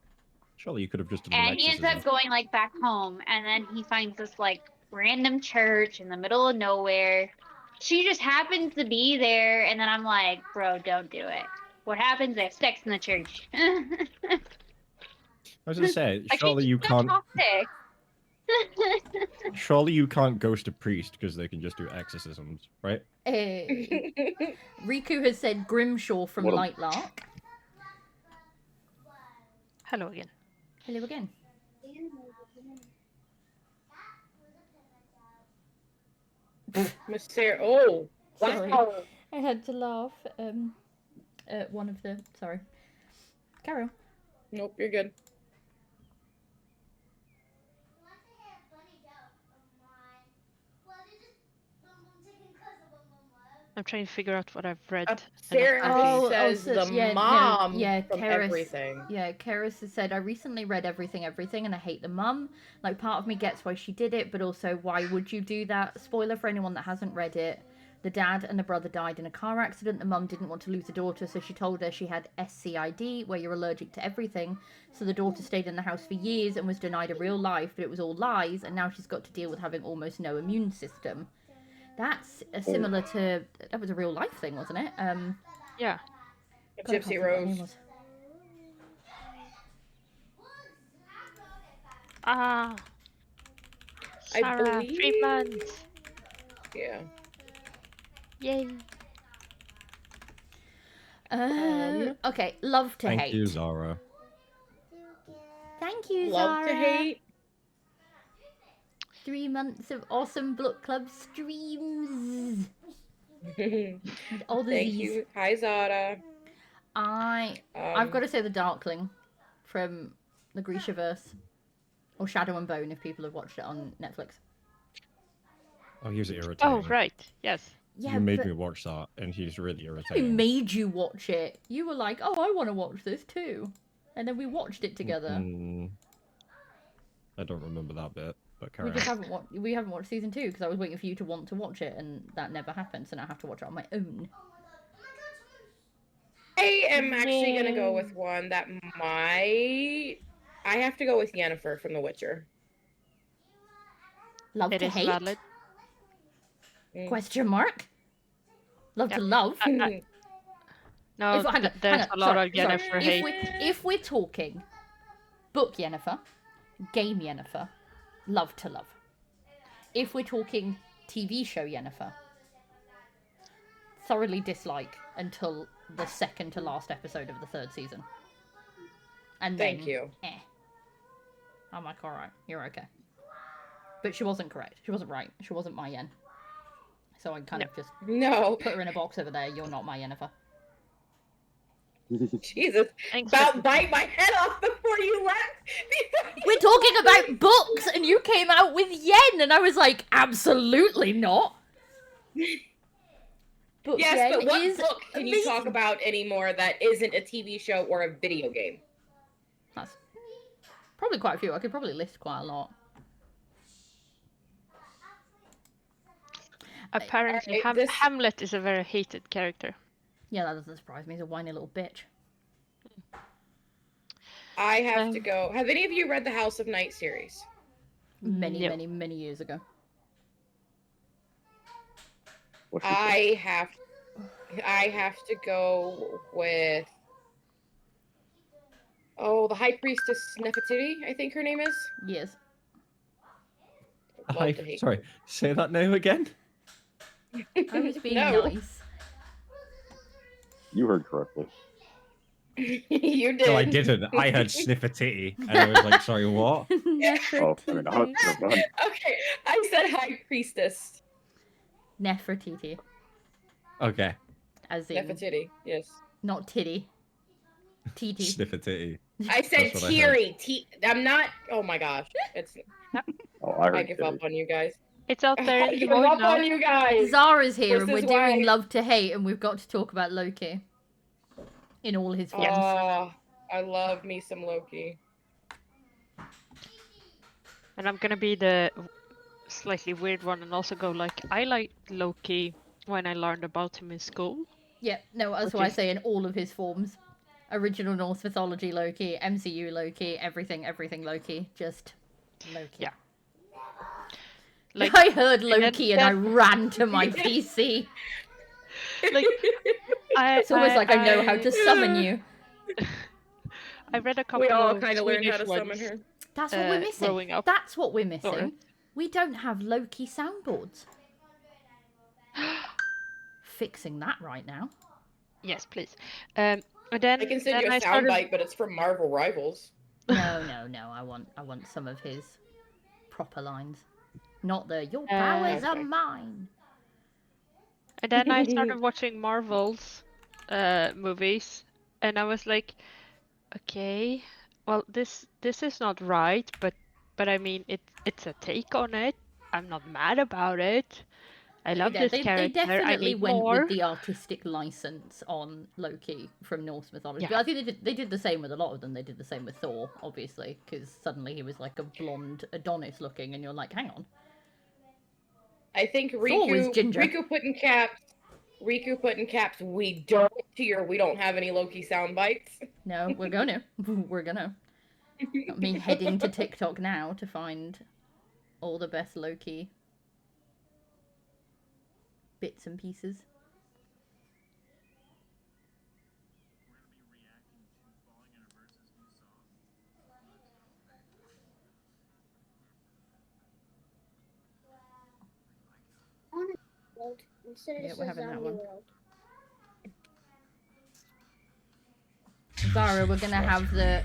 Surely you could have just done an And he ends exorcism. up going, like, back home. And then he finds this, like, random church in the middle of nowhere. She just happens to be there. And then I'm like, bro, don't do it. What happens? They have sex in the church. I was gonna say, Like, surely she's you so can't. toxic. Surely you can't ghost a priest because they can just do exorcisms, right? Hey. Riku has said Grimshaw from What a- Lightlark. Hello again. Hello again. Mr. Oh, Sorry. wow. I had to laugh. At one of the. Sorry. Carry on. Nope, you're good. I'm trying to figure out what I've read. Sarah Oh, says so- the yeah, no, mom yeah, from Karis- everything. Yeah, Karis has said, I recently read Everything, and I hate the mum. Like, part of me gets why she did it, but also, why would you do that? Spoiler for anyone that hasn't read it. The dad and the brother died in a car accident. The mum didn't want to lose the daughter, so she told her she had SCID, where you're allergic to everything. So the daughter stayed in the house for years and was denied a real life, but it was all lies, and now she's got to deal with having almost no immune system. That's similar to... That was a real life thing, wasn't it? Yeah. God, I can't Gypsy think what her name Rose. was. Ah. I Sarah, believe- 3 months. Yeah. Yay. Okay, love to Thank hate. you, Zara. Thank you, Love Zara. to hate. 3 months of awesome book club streams. And all the Thank Z's. you. Hi, Zara. I've got to say the Darkling from the Grishaverse. Or Shadow and Bone if people have watched it on Netflix. Oh, he was irritating. Oh, right. Yes. Yeah, you made but me watch that, and he's really we irritating. made you watch it. You were like, "Oh, I want to watch this too," and then we watched it together. Mm, I don't remember that bit, but We carry just on. haven't watched season 2 because I was waiting for you to want to watch it, and that never happened. So now I have to watch it on my own. I am actually gonna go Yay. with one that might. I have to go with Yennefer from The Witcher. Love It to is hate? valid. Question mark. Love to Yeah. love. No, Hang on, there's hang on, a lot sorry, of Yennefer hate. If we're talking book Yennefer, game Yennefer, love to love. If we're talking TV show Yennefer, thoroughly dislike until the second to last episode of the 3rd season. And then, Thank you. I'm like, alright, you're okay. But she wasn't correct. She wasn't right. She wasn't my Yen. So I kind of just No. put her in a box over there. You're not my Yennefer. Jesus. Thanks About for- bite my head off before you left. We're talking about books, and you came out with Yen, and I was like, absolutely not. Book Yes, Yen but what is book can you talk amazing. about anymore that isn't a TV show or a video game? That's probably quite a few. I could probably list quite a lot. Apparently, Alright, this- Hamlet is a very hated character. Yeah, that doesn't surprise me. He's a whiny little bitch. I have to go. Have any of you read the House of Night series? Many, No. many, many years ago. What's she say? I have to go with the High Priestess Nefertiti, I think her name is. Yes. Love to hate Sorry, say that name again? I was being No. nice. You heard correctly. You did. No, I didn't. I heard sniffer titty, and I was like, sorry, what? Oh, I mean, I would have done. Okay, I said High Priestess Nefertiti. Okay, As in, Nefertiti. Yes. not titty. Titi. sniffer titty. I said That's what I heard. Tiri. I'm not. Oh my gosh. Oh, I heard I give up Kitty. on you guys. It's out there I in the give void up now. on you guys. Zara's here, This and we're is doing why- love to hate, and we've got to talk about Loki. In all his forms. Oh, I love me some Loki. And I'm gonna be the slightly weird one and also go like, I liked Loki when I learned about him in school. Yeah, no, that's Which why I is- say in all of his forms. Original Norse mythology Loki, MCU Loki, everything Loki, just Loki. Yeah. Like, I heard then- Loki and I ran to my PC. like It's almost like I know how to summon you. I read a couple We all of kind of learned how to Swedish summon ones. her. That's what we're missing. growing up. That's what we're missing. Sorry. We don't have Loki soundboards. Fixing that right now. Yes, please. And then I can send then you a I started- soundbite, but it's from Marvel Rivals. No. I want some of his proper lines. Not the your powers okay. are mine. And then I started watching Marvel's movies, and I was like, okay, well this is not right, but I mean it's a take on it. I'm not mad about it. I love Yeah, this they character. I definitely need went more. with the artistic license on Loki from Norse mythology. Yeah. But I think they did the same with a lot of them. They did the same with Thor, obviously, because suddenly he was like a blonde Adonis looking, and you're like, hang on. I think was Riku ginger. put in caps. We don't have any Loki sound bites. No, we're gonna. Got me heading to TikTok now to find all the best Loki bits and pieces. Yeah, we're having that one. Zara, we're gonna have the.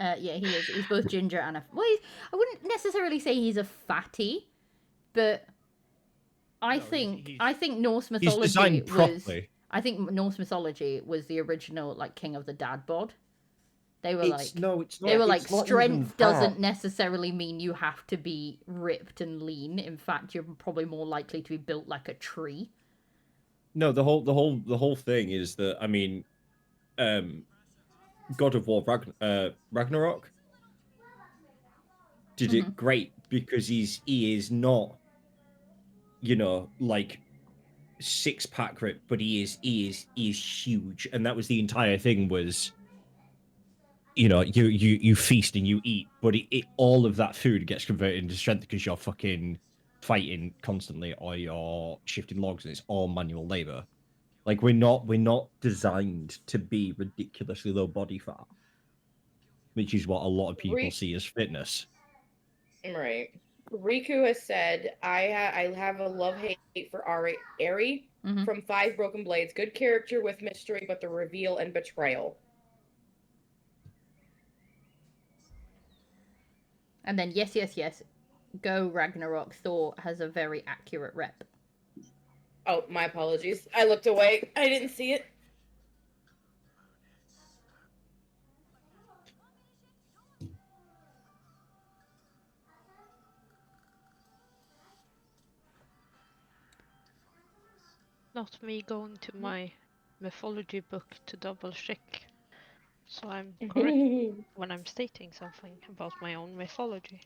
Yeah, he is. He's both ginger and a. Well, I wouldn't necessarily say he's a fatty, but I think Norse He's mythology designed was. properly. I think Norse mythology was the original like king of the dad bod, They were It's like, no, it's not. they were like, it's not even strength that. doesn't necessarily mean you have to be ripped and lean. In fact, you're probably more likely to be built like a tree. No, the whole thing is that, I mean, God of War Ragnarok did Mhm. it great because he is not, you know, like 6-pack rip, but he is huge, and that was the entire thing. Was, you know, you feast and you eat, but all of that food gets converted into strength because you're fucking fighting constantly, or you're shifting logs, and it's all manual labor. Like, we're not designed to be ridiculously low body fat, which is what a lot of people see as fitness. Right. Riku has said, I have a love-hate for Eri Mhm. from 5 Broken Blades. Good character with mystery, but the reveal and betrayal. And then yes, Go Ragnarok Thor has a very accurate rep. Oh, my apologies. I looked away. I didn't see it. Not me going to my mythology book to double check. So I'm correct when I'm stating something about my own mythology.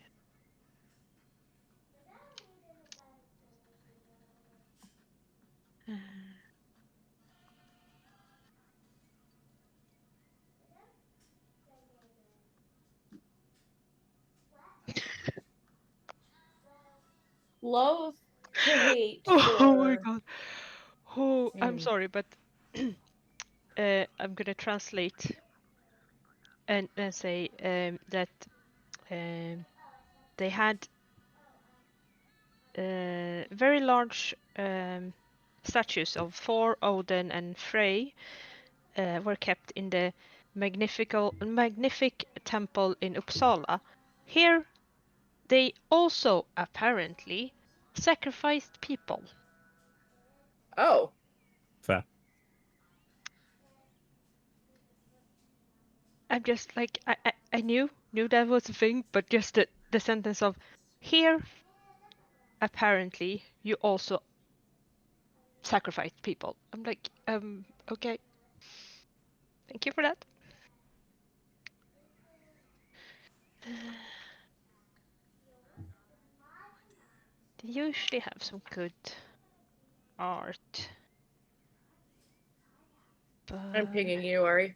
Love to hate Oh my for... god. Oh, I'm sorry, but I'm gonna translate and say that they had very large statues of Thor, Odin, and Frey were kept in the magnific temple in Uppsala. Here, they also apparently sacrificed people. Oh. Fair. I'm just like, I knew that was a thing, but just the sentence of, here, apparently, you also sacrificed people. I'm like, okay. Thank you for that. They usually have some good art. But... I'm pinging you, Ari.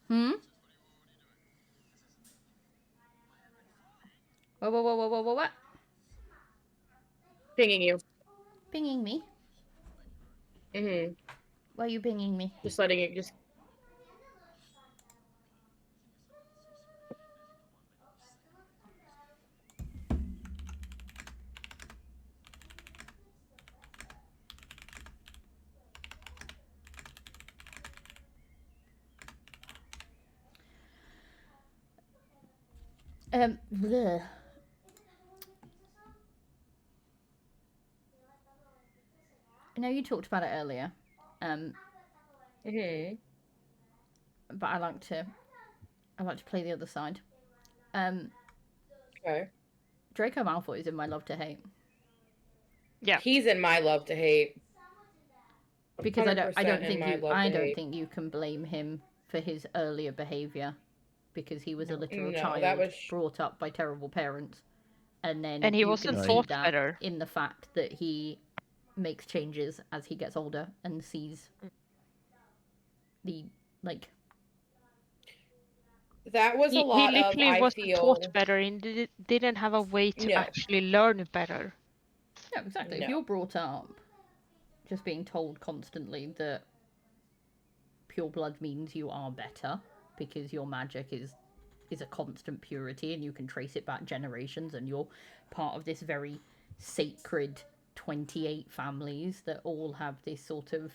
Hmm? What? Pinging you. Pinging me? Mm-hmm. Why are you pinging me? Just letting you just... Bleh. I know you talked about it earlier, Mm-hmm. but I like to play the other side. Okay. Draco Malfoy is in my love to hate. Yeah. He's in my love to hate. Because I don't 100% in think my you love to hate. think you can blame him for his earlier behavior, because he was a literal No, child that was... brought up by terrible parents, and then And he you wasn't can see taught that better. in the fact that he makes changes as he gets older and sees the, like, That was a He lot of, literally I wasn't feel... taught better and didn't have a way to No. actually learn better. yeah, exactly. No. If you're brought up just being told constantly that pure blood means you are better because your magic is a constant purity and you can trace it back generations, and you're part of this very sacred 28 families that all have this sort of,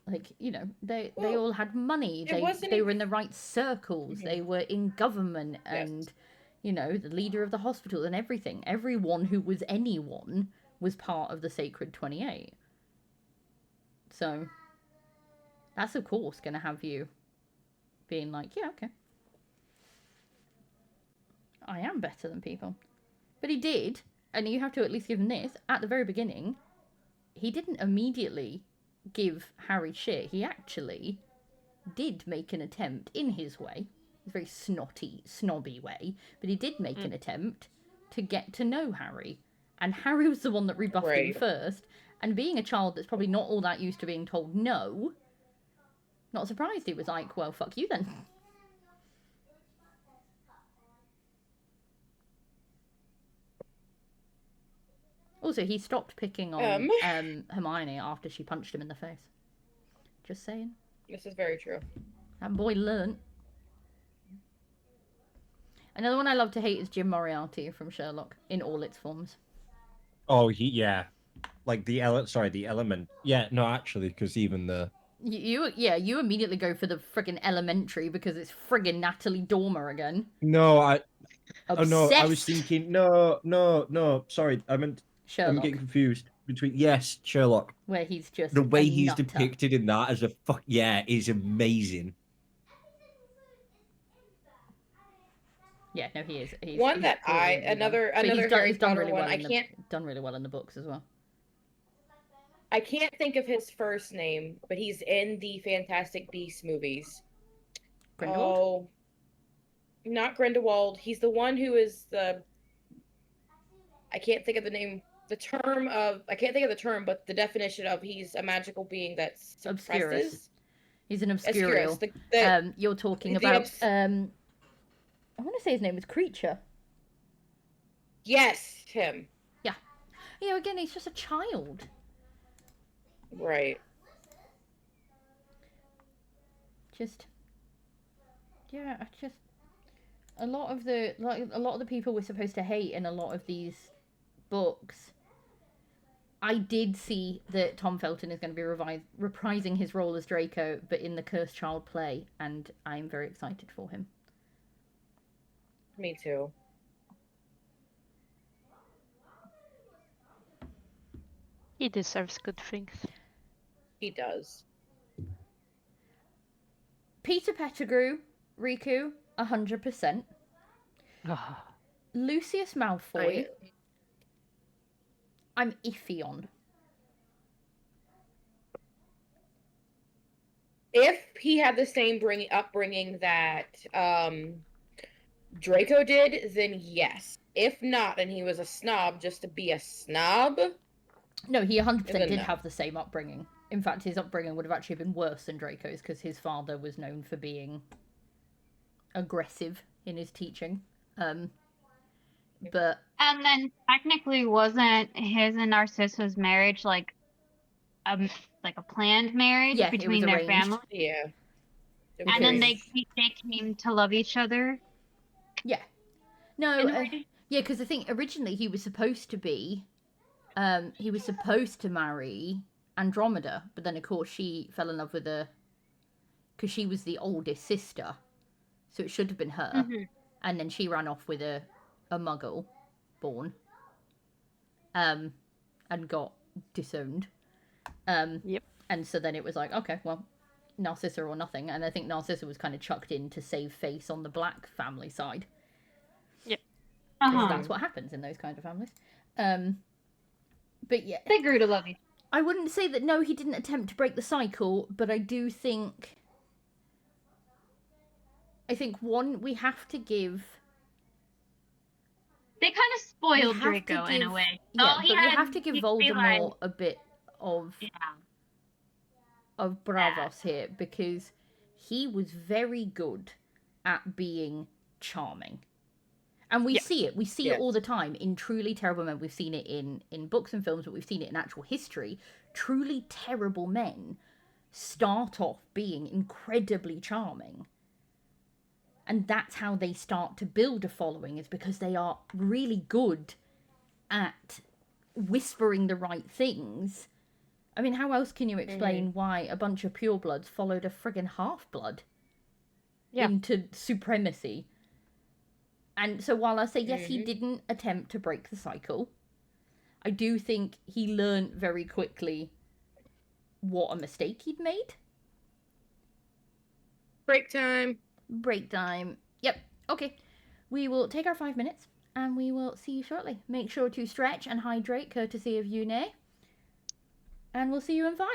like, you know, they all had money, they were in the right circles, they were in government, and you know, the leader of the hospital and everything, everyone who was anyone was part of the sacred 28. So that's of course going to have you being like, yeah, okay. I am better than people. But he did, and you have to at least give him this, at the very beginning, he didn't immediately give Harry shit. He actually did make an attempt in his way, a very snotty, snobby way, but he did make an attempt to get to know Harry. And Harry was the one that rebuffed him first. And being a child that's probably not all that used to being told no, not surprised he was like, well, fuck you then. Also, he stopped picking on Hermione after she punched him in the face. Just saying. This is very true. That boy learnt. Another one I love to hate is Jim Moriarty from Sherlock in all its forms. Oh, yeah. Like the element. Yeah, no, actually, because even the... You immediately go for the friggin' elementary because it's friggin' Natalie Dormer again. No, Obsessed. Oh, no, I was thinking... No, sorry, Sherlock. I'm getting confused between... Yes, Sherlock. Where he's just The way he's nutter. depicted in that as a fuck... Yeah, is amazing. Yeah, no, he is. He's another he's Harry done Potter really one. well. Done really well in the books as well. I can't think of his first name, but he's in the Fantastic Beasts movies. Grindelwald? Oh, not Grindelwald. He's the one who is the... I can't think of the name. I can't think of the term, but the definition of he's a magical being that suppresses. Obscurus. He's an obscurial. You're talking about... I want to say his name was Creature. Yes, him. Yeah. You know, again, he's just a child. Right. A lot of the people we're supposed to hate in a lot of these books. I did see that Tom Felton is going to be reprising his role as Draco, but in the Cursed Child play, and I'm very excited for him. Me too. He deserves good things. He does. Peter Pettigrew, Riku, 100%. Lucius Malfoy, I'm iffy on. If he had the same upbringing that Draco did, then yes. If not, and he was a snob just to be a snob... No, he 100% did have the same upbringing. In fact, his upbringing would have actually been worse than Draco's because his father was known for being aggressive in his teaching. But and then technically, wasn't his and Narcissa's marriage like a planned marriage between their families? Yeah. And then they came to love each other. Yeah. No. Yeah, because I think originally he was supposed to be. He was supposed to marry Andromeda, but then of course she fell in love with because she was the oldest sister, so it should have been her. Mm-hmm. And then she ran off with a Muggle born, and got disowned. Yep. And so then it was like, okay, well, Narcissa or nothing. And I think Narcissa was kind of chucked in to save face on the black family side. Yep. Because that's what happens in those kind of families. But yeah, they grew to love you. I wouldn't say that no, he didn't attempt to break the cycle, but I do think. I think we have to give. They kind of spoiled Draco in a way. Yeah, but you have to give Voldemort a bit of bravos here because he was very good at being charming. And we see it. We see it all the time in truly terrible men. We've seen it in books and films, but we've seen it in actual history. Truly terrible men start off being incredibly charming. And that's how they start to build a following, is because they are really good at whispering the right things. I mean, how else can you explain why a bunch of purebloods followed a friggin' half-blood into supremacy? And so while I say, yes, he didn't attempt to break the cycle, I do think he learned very quickly what a mistake he'd made. Break time. Break time. Yep. Okay. We will take our 5 minutes and we will see you shortly. Make sure to stretch and hydrate, courtesy of Yune. And we'll see you in 5.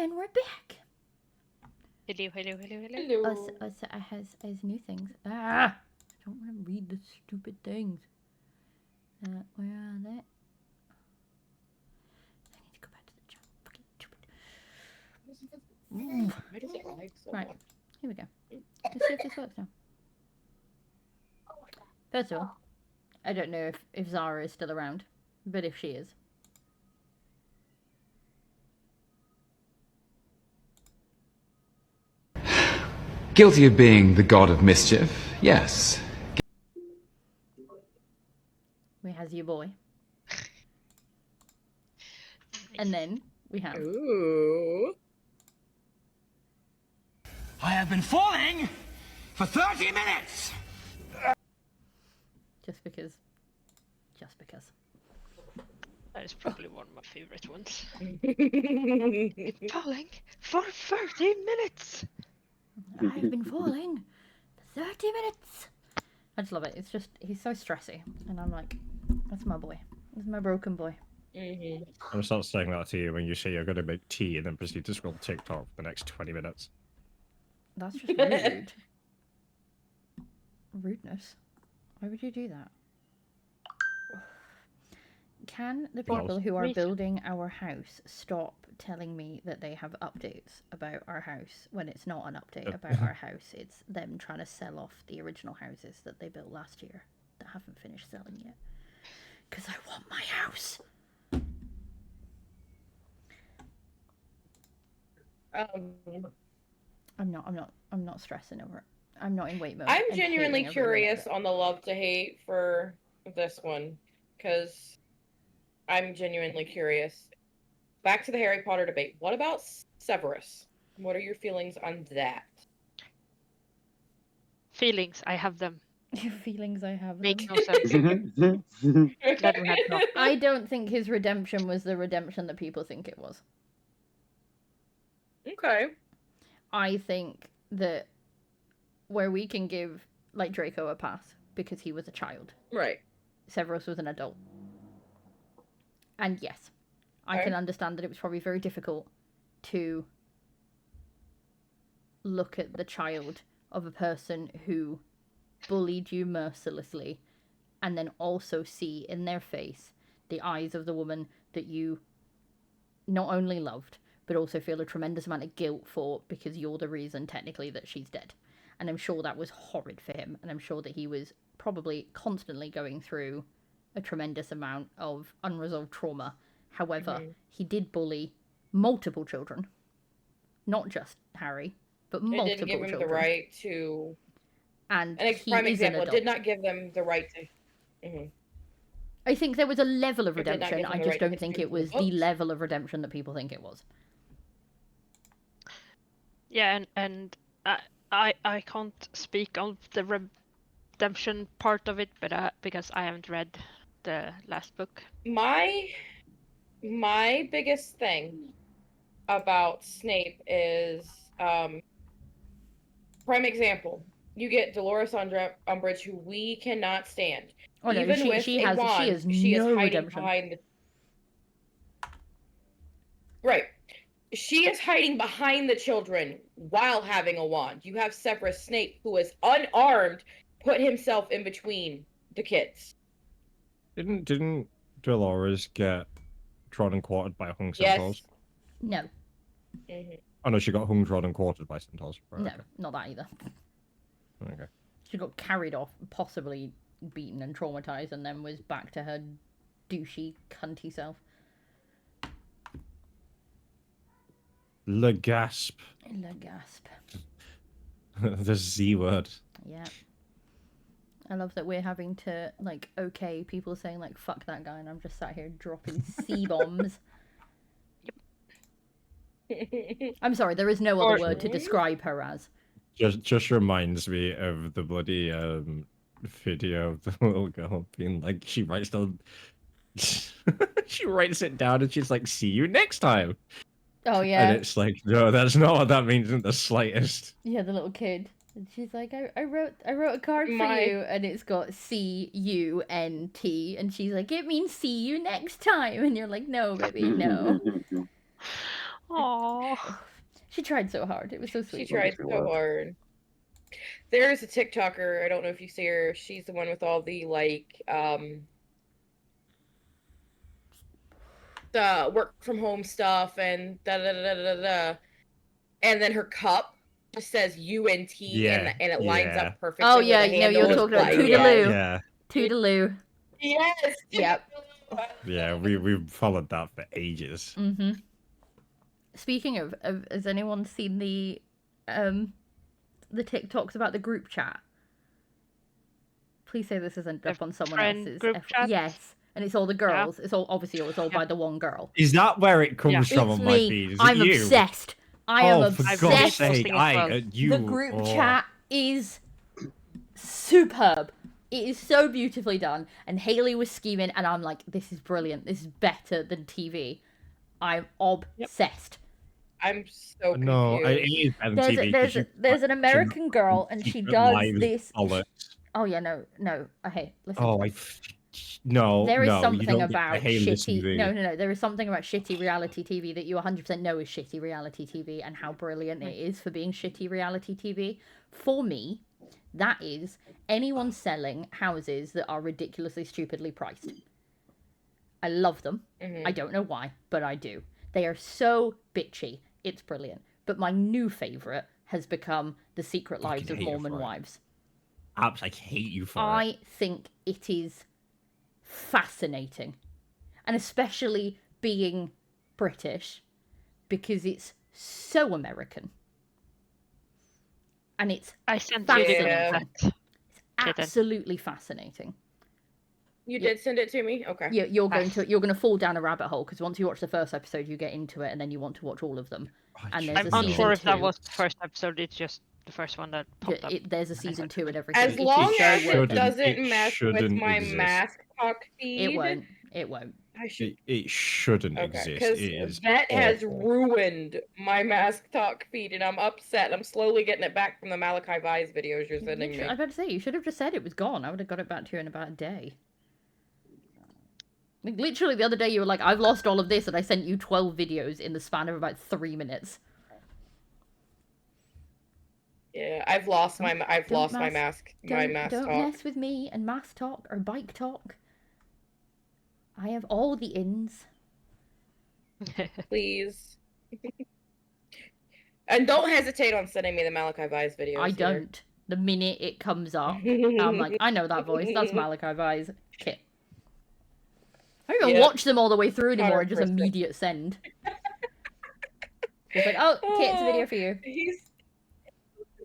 And we're back. Hello, hello, hello, hello. Hello. Us has new things. I don't want to read the stupid things. Where are they? I need to go back to the chat. Fucking stupid. Why does it lag so Right. much? Here we go. Let's see if this works now. First of all, I don't know if Zara is still around, but if she is. Guilty of being the god of mischief, yes. We has your boy. And then we have Ooh. I have been falling for 30 minutes! just because. That is probably one of my favorite ones. Falling for 30 minutes! I've been falling for 30 minutes. I just love it. It's just, he's so stressy. And I'm like, that's my boy. That's my broken boy. Mm-hmm. I'm gonna start saying that to you when you say you're gonna make tea and then proceed to scroll TikTok for the next 20 minutes. That's just rude. Rudeness. Why would you do that? Can the people who are reason. building our house stop telling me that they have updates about our house when it's not an update about our house? It's them trying to sell off the original houses that they built last year that haven't finished selling yet. Because I want my house. I'm not stressing over it. I'm not in wait mode. I'm and genuinely hating every minute of curious it. on the love to hate for this one, because I'm genuinely curious. Back to the Harry Potter debate. What about Severus? What are your feelings on that? Feelings, I have them. Your feelings, I have them. Makes no sense. Glad we had not. I don't think his redemption was the redemption that people think it was. Okay. I think that where we can give, like, Draco a pass because he was a child, Right. Severus was an adult. And yes, I Okay. can understand that it was probably very difficult to look at the child of a person who bullied you mercilessly and then also see in their face the eyes of the woman that you not only loved but also feel a tremendous amount of guilt for because you're the reason technically that she's dead. And I'm sure that was horrid for him, and I'm sure that he was probably constantly going through a tremendous amount of unresolved trauma. However, he did bully multiple children, not just Harry, but It multiple didn't give him children. the right to. And An he prime is an example. It adult. did not give them the right to. Mhm. I think there was a level of It did not redemption. give him I the just right to don't think continue it was the the books. level of redemption that people think it was. Yeah, and I can't speak on the redemption part of it, but because I haven't read the last book. My biggest thing about Snape is prime example. You get Dolores Umbridge, who we cannot stand. Oh no, Even with she a has wand, no she is hiding redemption. behind the. Right. She is hiding behind the children while having a wand. You have Severus Snape, who is unarmed, put himself in between the kids. Didn't Dolores get drawn and quartered by hung Yes. centaurs? No, Mhm. Oh no, she got hung, drawn, and quartered by centaurs. Right, no, okay. not that either. Okay. She got carried off, possibly beaten and traumatized, and then was back to her douchey, cunty self. Le gasp. Le gasp. The Z word. Yeah. I love that we're having to, like, okay, people saying, like, fuck that guy, and I'm just sat here dropping C-bombs. I'm sorry, there is no other word to describe her as. Just reminds me of the bloody video of the little girl being like, she writes down, she writes it down and she's like, see you next time. Oh, yeah. And it's like, no, that's not what that means in the slightest. Yeah, the little kid. And she's like, I wrote a card for My- you, and it's got C-U-N-T, and she's like, it means see you next time, and you're like, no, baby, no. Aww. She tried so hard. It was so She sweet. tried so hard. There's a TikToker, I don't know if you see her, she's the one with all the the work from home stuff and da da da da da, and then her cup just says UNT Yeah, and it lines yeah. up perfectly. Oh where yeah, the no, handle you're is talking about like- Toodaloo. Yeah. Toodaloo. Yes. Yep. Yeah, we followed that for ages. Mm-hmm. Speaking of, has anyone seen the TikToks about the group chat? Please say this isn't up on someone friend else's. group chat? Yes, and it's all the girls. It's all obviously it was all by the one girl. Is that where it comes from It's on my me. feed? Is I'm it you? obsessed. I am Oh, for obsessed. God's sake! Posting as well. You. The group oh. chat is superb. It is so beautifully done. And Haley was scheming, and I'm like, this is brilliant. This is better than TV. I'm obsessed. I'm so confused. No, it is better than TV. There's an American girl, and she Secret does Lives this. bollocks. Oh yeah, no. Hey, listen. Oh, no. There is no, you something don't get about to hate this shitty. TV. No. There is something about shitty reality TV that you 100% know is shitty reality TV, and how brilliant it is for being shitty reality TV. For me, that is anyone selling houses that are ridiculously stupidly priced. I love them. I don't know why, but I do. They are so bitchy. It's brilliant. But my new favourite has become The Secret Lives of hate you Mormon for it. Wives. I hate you for it. I think it is fascinating. And especially being British, because it's so American. And it's I sent you the fascinating. group chat. Absolutely fascinating. You did send it to me? Okay. You're going to fall down a rabbit hole, because once you watch the first episode, you get into it, and then you want to watch all of them. And there's I'm a unsure if season that 2. was the first episode. It's just the first one that popped up. There's a season 2 and everything. As It's long so as worth it doesn't mess with shouldn't my exist. mask talk feed. It won't. I should. It shouldn't Okay, exist. because It is that has awful. ruined my mask talk feed, and I'm upset. I'm slowly getting it back from the Malachi Vise videos you're sending me. I was about to say, you should have just said it was gone. I would have got it back to you in about a day. Like, literally the other day you were like, I've lost all of this, and I sent you 12 videos in the span of about 3 minutes. Yeah, I've lost my mask. Don't Talk. mess with me and mask talk or bike talk. I have all the ins. Please. And don't hesitate on sending me the Malachi Vise videos. I don't. The minute it comes up, I'm like, I know that voice. That's Malachi Vise. Kit. I don't even watch them all the way through anymore. I just 100%. immediate send. It's like, oh, Kit, it's a video for you. He's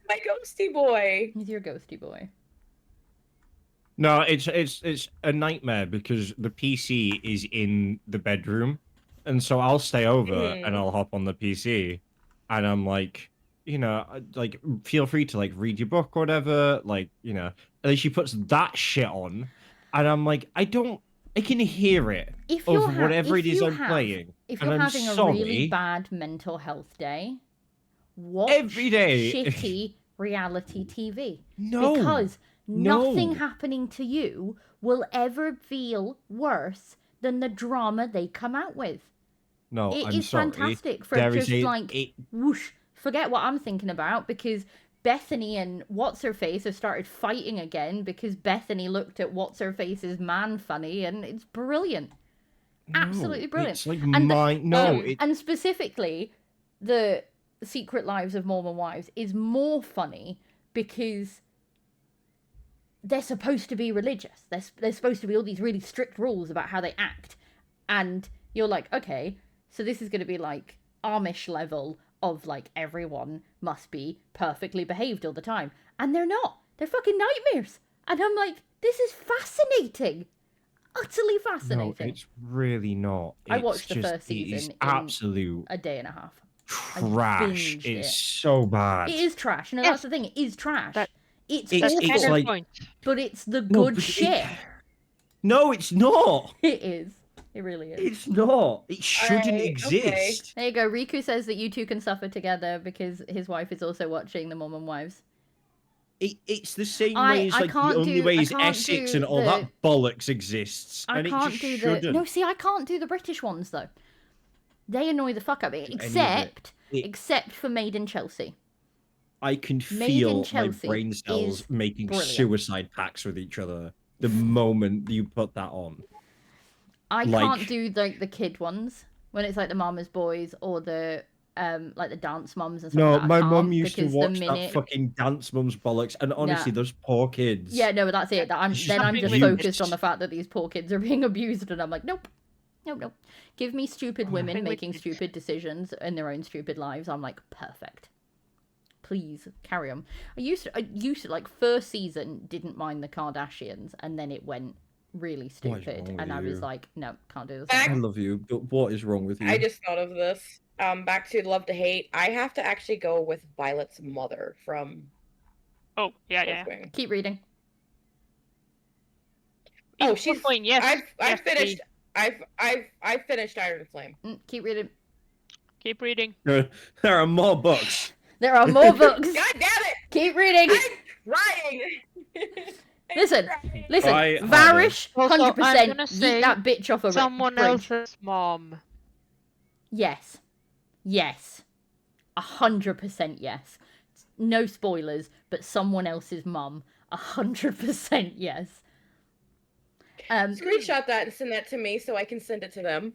my ghosty boy. He's your ghosty boy. No, it's a nightmare because the PC is in the bedroom, and so I'll stay over and I'll hop on the PC, and I'm like, like feel free to like read your book or whatever, like and then she puts that shit on, and I'm like, I can hear it of whatever it is I'm playing. If and you're I'm having sorry. a really bad mental health day, watch Every day. shitty reality TV. No. Because nothing No. happening to you will ever feel worse than the drama they come out with. No, It I'm is sorry. fantastic for There just is like whoosh. Forget what I'm thinking about, because Bethany and What's Her Face have started fighting again because Bethany looked at What's Her Face's man funny, and it's brilliant. Absolutely brilliant. It's like and and specifically, the Secret Lives of Mormon Wives is more funny because they're supposed to be religious. There's supposed to be all these really strict rules about how they act, and you're like, okay, so this is going to be like Amish level of like everyone must be perfectly behaved all the time, and they're not. They're fucking nightmares, and I'm like, this is fascinating. Utterly fascinating. No, it's really not. I watched the just- first season It is in absolute a day and a half. trash. binged It's it. so bad. It is trash. No, that's the thing. It is trash. It's It's awful, like but it's the No, good but shit. no, it's not. It is. It really is. It's not. It shouldn't Alright, exist. There you go. Riku says that you two can suffer together because his wife is also watching the Mormon Wives. It's the same I- way as I like the can't only do- way I is can't Essex do and all the- that bollocks exists, I and it can't just do shouldn't. the. No, see, I can't do the British ones though. They annoy the fuck out of me, any of it. except for Made in Chelsea. I can Made in feel my Chelsea brain cells is making brilliant. suicide pacts with each other the moment you put that on. I Like- can't do like the kid ones when it's like the Mama's Boys or the like the Dance Mums and stuff No, like that. my I mum can't used to because watch the that minute... fucking Dance Mums bollocks, and honestly, those poor kids. Yeah, no, but that's it. I'm It's then I'm something just with- focused on the fact that these poor kids are being abused, and I'm like, nope. Give me stupid women Something with making kids. stupid decisions in their own stupid lives. I'm like, perfect. Please carry on. I used to like first season didn't mind the Kardashians, and then it went really What is stupid, wrong and with I was you? like, no, can't do this. Back- I love you, but what is wrong with you? I just thought of this. Back to love to hate. I have to actually go with Violet's mother from Oh, yeah. Bookwyrms. Keep reading. Oh, In she's. point, yes. I've yes, finished. I've finished Iron Flame. Keep reading. Keep reading. There are more books. There are more books. God damn it! Keep reading. I'm trying. Listen, listen. Try Varish, Also, I'm 100% gonna yeet say that bitch off a Someone bridge. else's mom. Yes. 100% yes. No spoilers, but someone else's mum. 100% yes. Screenshot that and send that to me so I can send it to them.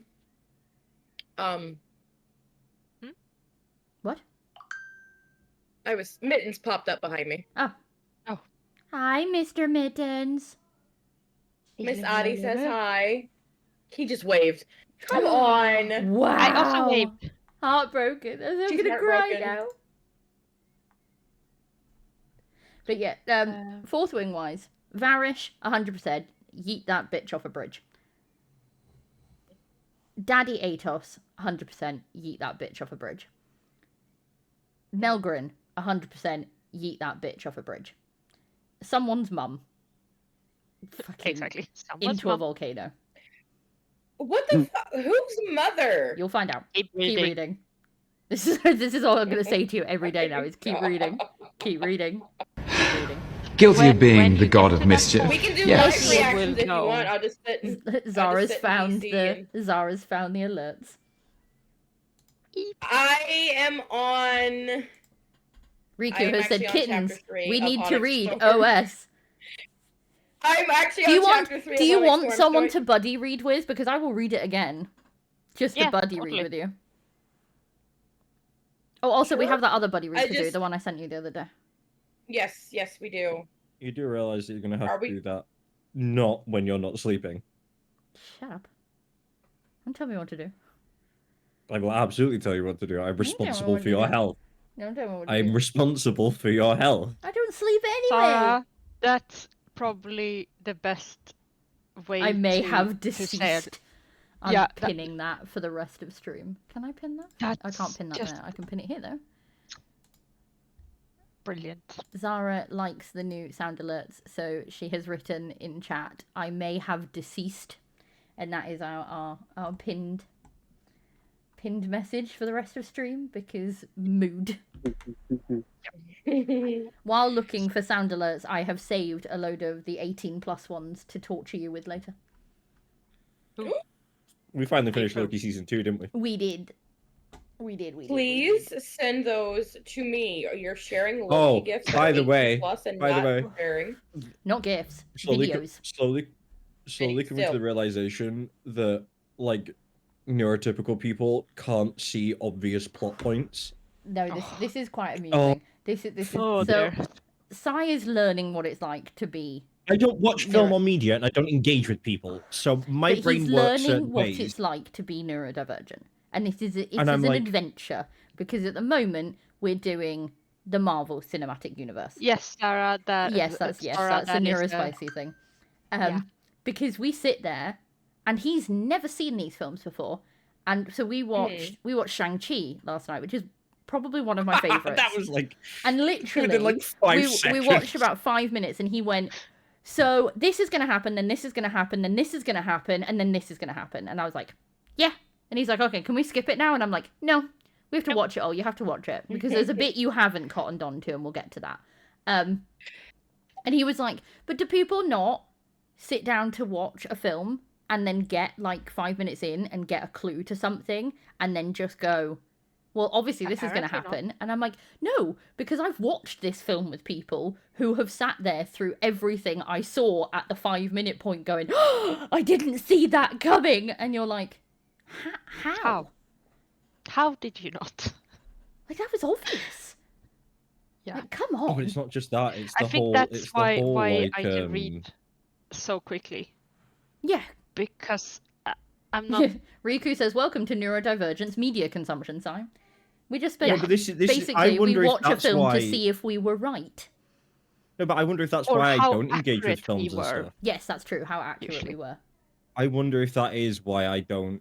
What? Mittens popped up behind me. Oh. Oh. Hi, Mr. Mittens. Miss Addie says hi. He just waved. Come on. Wow. I also waved. Heartbroken. I'm She's gonna cry heartbroken. now. But yeah, fourth wing wise, Varish, 100%. Yeet that bitch off a bridge. Daddy Atos, 100%. Yeet that bitch off a bridge. Melgrin, 100%. Yeet that bitch off a bridge. Someone's mum. Fucking Exactly. Someone's into a mom. volcano. What the fuck? Whose mother? You'll find out. Keep Keep reading. reading. This is all I'm gonna say to you every day now is keep reading. Keep reading. Keep reading. Guilty When- of being when the you god get of to that mischief. We can do Yes. live reactions Will if you go. want. I'll just sit and Zara's sit in found DC the Zara's found the alerts. I am on. Riku I am has said actually on kittens. chapter 3 We of need to Onyx read Storm. OS. I'm actually Do you on want chapter 3 do of you Onyx want Storm someone Story. to buddy read with? Because I will read it again. Just to Yeah, buddy totally. read with you. Oh, also we Sure. have that other buddy read I to do, just- the one I sent you the other day. Yes, we do. You do realize that you're gonna have Are to we- do that, not when you're not sleeping. Shut up. Don't tell me what to do. I will absolutely tell you what to do. I'm responsible what for to your do. health. Don't tell me what to I'm do. responsible for your health. I don't sleep anyway. Sarah, that's probably the best way I may to, have to say it. deceased. I'm Yeah, that- pinning that for the rest of stream. Can I pin that? I That's can't pin that just there. I can pin it here though. brilliant. Zara likes the new sound alerts, so she has written in chat, I may have deceased. And that is our pinned message for the rest of stream, because mood. While looking for sound alerts, I have saved a load of the 18+ ones to torture you with later. We finally finished April. Loki season 2, didn't we? We did. We did. Please send those to me. You're sharing Loki Oh, gifts. by that the are way, 18 plus and by the not way. sharing. Not gifts, Slowly, videos. slowly coming to Still. the realization that, like, neurotypical people can't see obvious plot points. No, this is quite amusing. This is Oh, so. dear. Sai is learning what it's like to be. I don't watch film or media, and I don't engage with people, so my But brain he's works learning certain what ways. it's like to be neurodivergent, and it is And I'm an like- adventure because at the moment we're doing the Marvel Cinematic Universe. Yes, Sarah. That Yes, that's Sarah, a that is, neurospicy thing. yeah. Because we sit there, and he's never seen these films before, and so we watched Shang-Chi last night, which is probably one of my favorites. That was like And literally, within like 5 we seconds. watched about 5 minutes, and he went, so this is going to happen, then this is going to happen, then this is going to happen, and then this is going to happen. And I was like, yeah. And he's like, okay, can we skip it now? And I'm like, no, we have to watch it all. You have to watch it because there's a bit you haven't cottoned on to, and we'll get to that. And he was like, but do people not sit down to watch a film and then get like 5 minutes in and get a clue to something and then just go, well, obviously this is going to Apparently happen. And I'm like, no, because I've watched this film with people who have sat there through everything I saw at the 5 minute point going, oh, I didn't see that coming. And you're like, how? How did you not? Like, that was obvious. Yeah. Like, come Oh, on. but it's not just that. It's the I think whole. that's It's why the whole like. I can read so quickly. Yeah. Because I'm not. Riku says, welcome to Neurodivergence media consumption time. We just spent, No, but this is. I basically, we wonder if watch a that's film why. to see if we were right. No, but I wonder if that's Or why I how don't engage with accurate we films and were. stuff. Yes, that's true, how accurate we Usually. were. I wonder if that is why I don't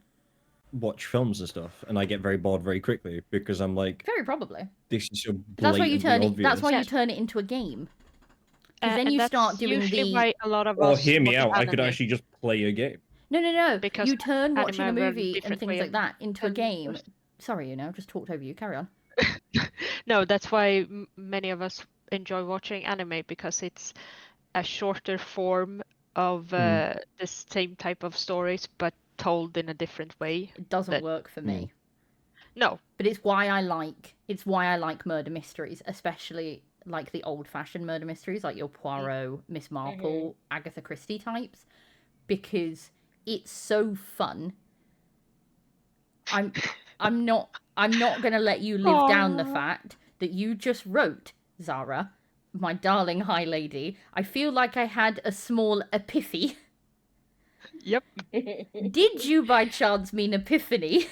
watch films and stuff, and I get very bored very quickly because I'm like, Very probably. this is so That's why blatantly you turn it. obvious. That's why you Yes. turn it into a game. Because then And you that's start doing usually the. why a lot of Or us hear me watch out. I could anime. actually just play a game. No. Because You turn watching a anime are a movie and different things way like of that into a game. telling Sorry, I've just talked over you. Carry on. No, that's why many of us enjoy watching anime, because it's a shorter form of the same type of stories, but told in a different way. It doesn't That- work for me. No, But it's why I like murder mysteries, especially like the old-fashioned murder mysteries, like your Poirot, Miss Marple, Agatha Christie types, because it's so fun. I'm not gonna let you live down the fact that you just wrote, Zara, my darling high lady. I feel like I had a small epiphany. Yep. Did you by chance mean epiphany?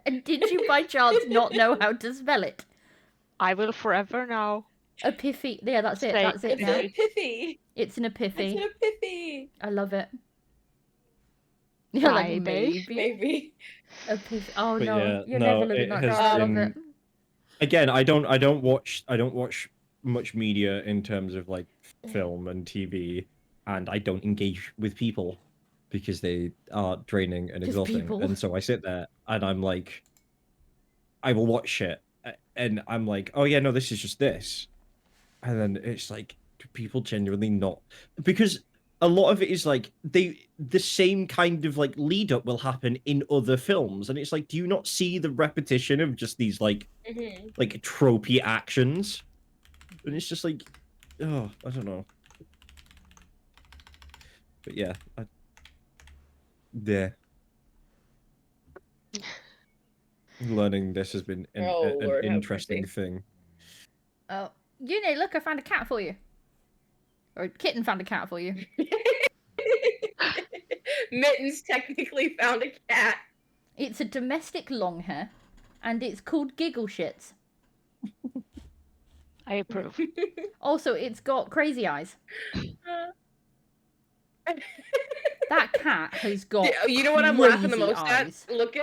And did you by chance not know how to spell it? I will forever now. Epiphany. Yeah, that's it. Say That's it It's now. an epiphany. It's an epiphany. It's an epiphany. I love it. You're like, Maybe. Maybe. Epiphany. Oh But no, yeah, you're no, never living it that has down. I love been- it. Again, I don't watch much media in terms of like film and TV, and I don't engage with people because they are draining and Just exhausting. people. And so I sit there and I'm like, I will watch shit, and I'm like, oh yeah, no, this is just this, and then it's like, do people genuinely not? Because a lot of it is like the same kind of like lead up will happen in other films, and it's like, do you not see the repetition of just these like tropey actions? And it's just like, oh, I don't know. But yeah, learning this has been an Lord, have interesting mercy. thing. Oh, Uni, look, I found a cat for you. Or a kitten found a cat for you. Mittens technically found a cat. It's a domestic long hair, and it's called Giggle Shits. I approve. Also, it's got crazy eyes. That cat has got. You know what I'm laughing the crazy most eyes. at? Look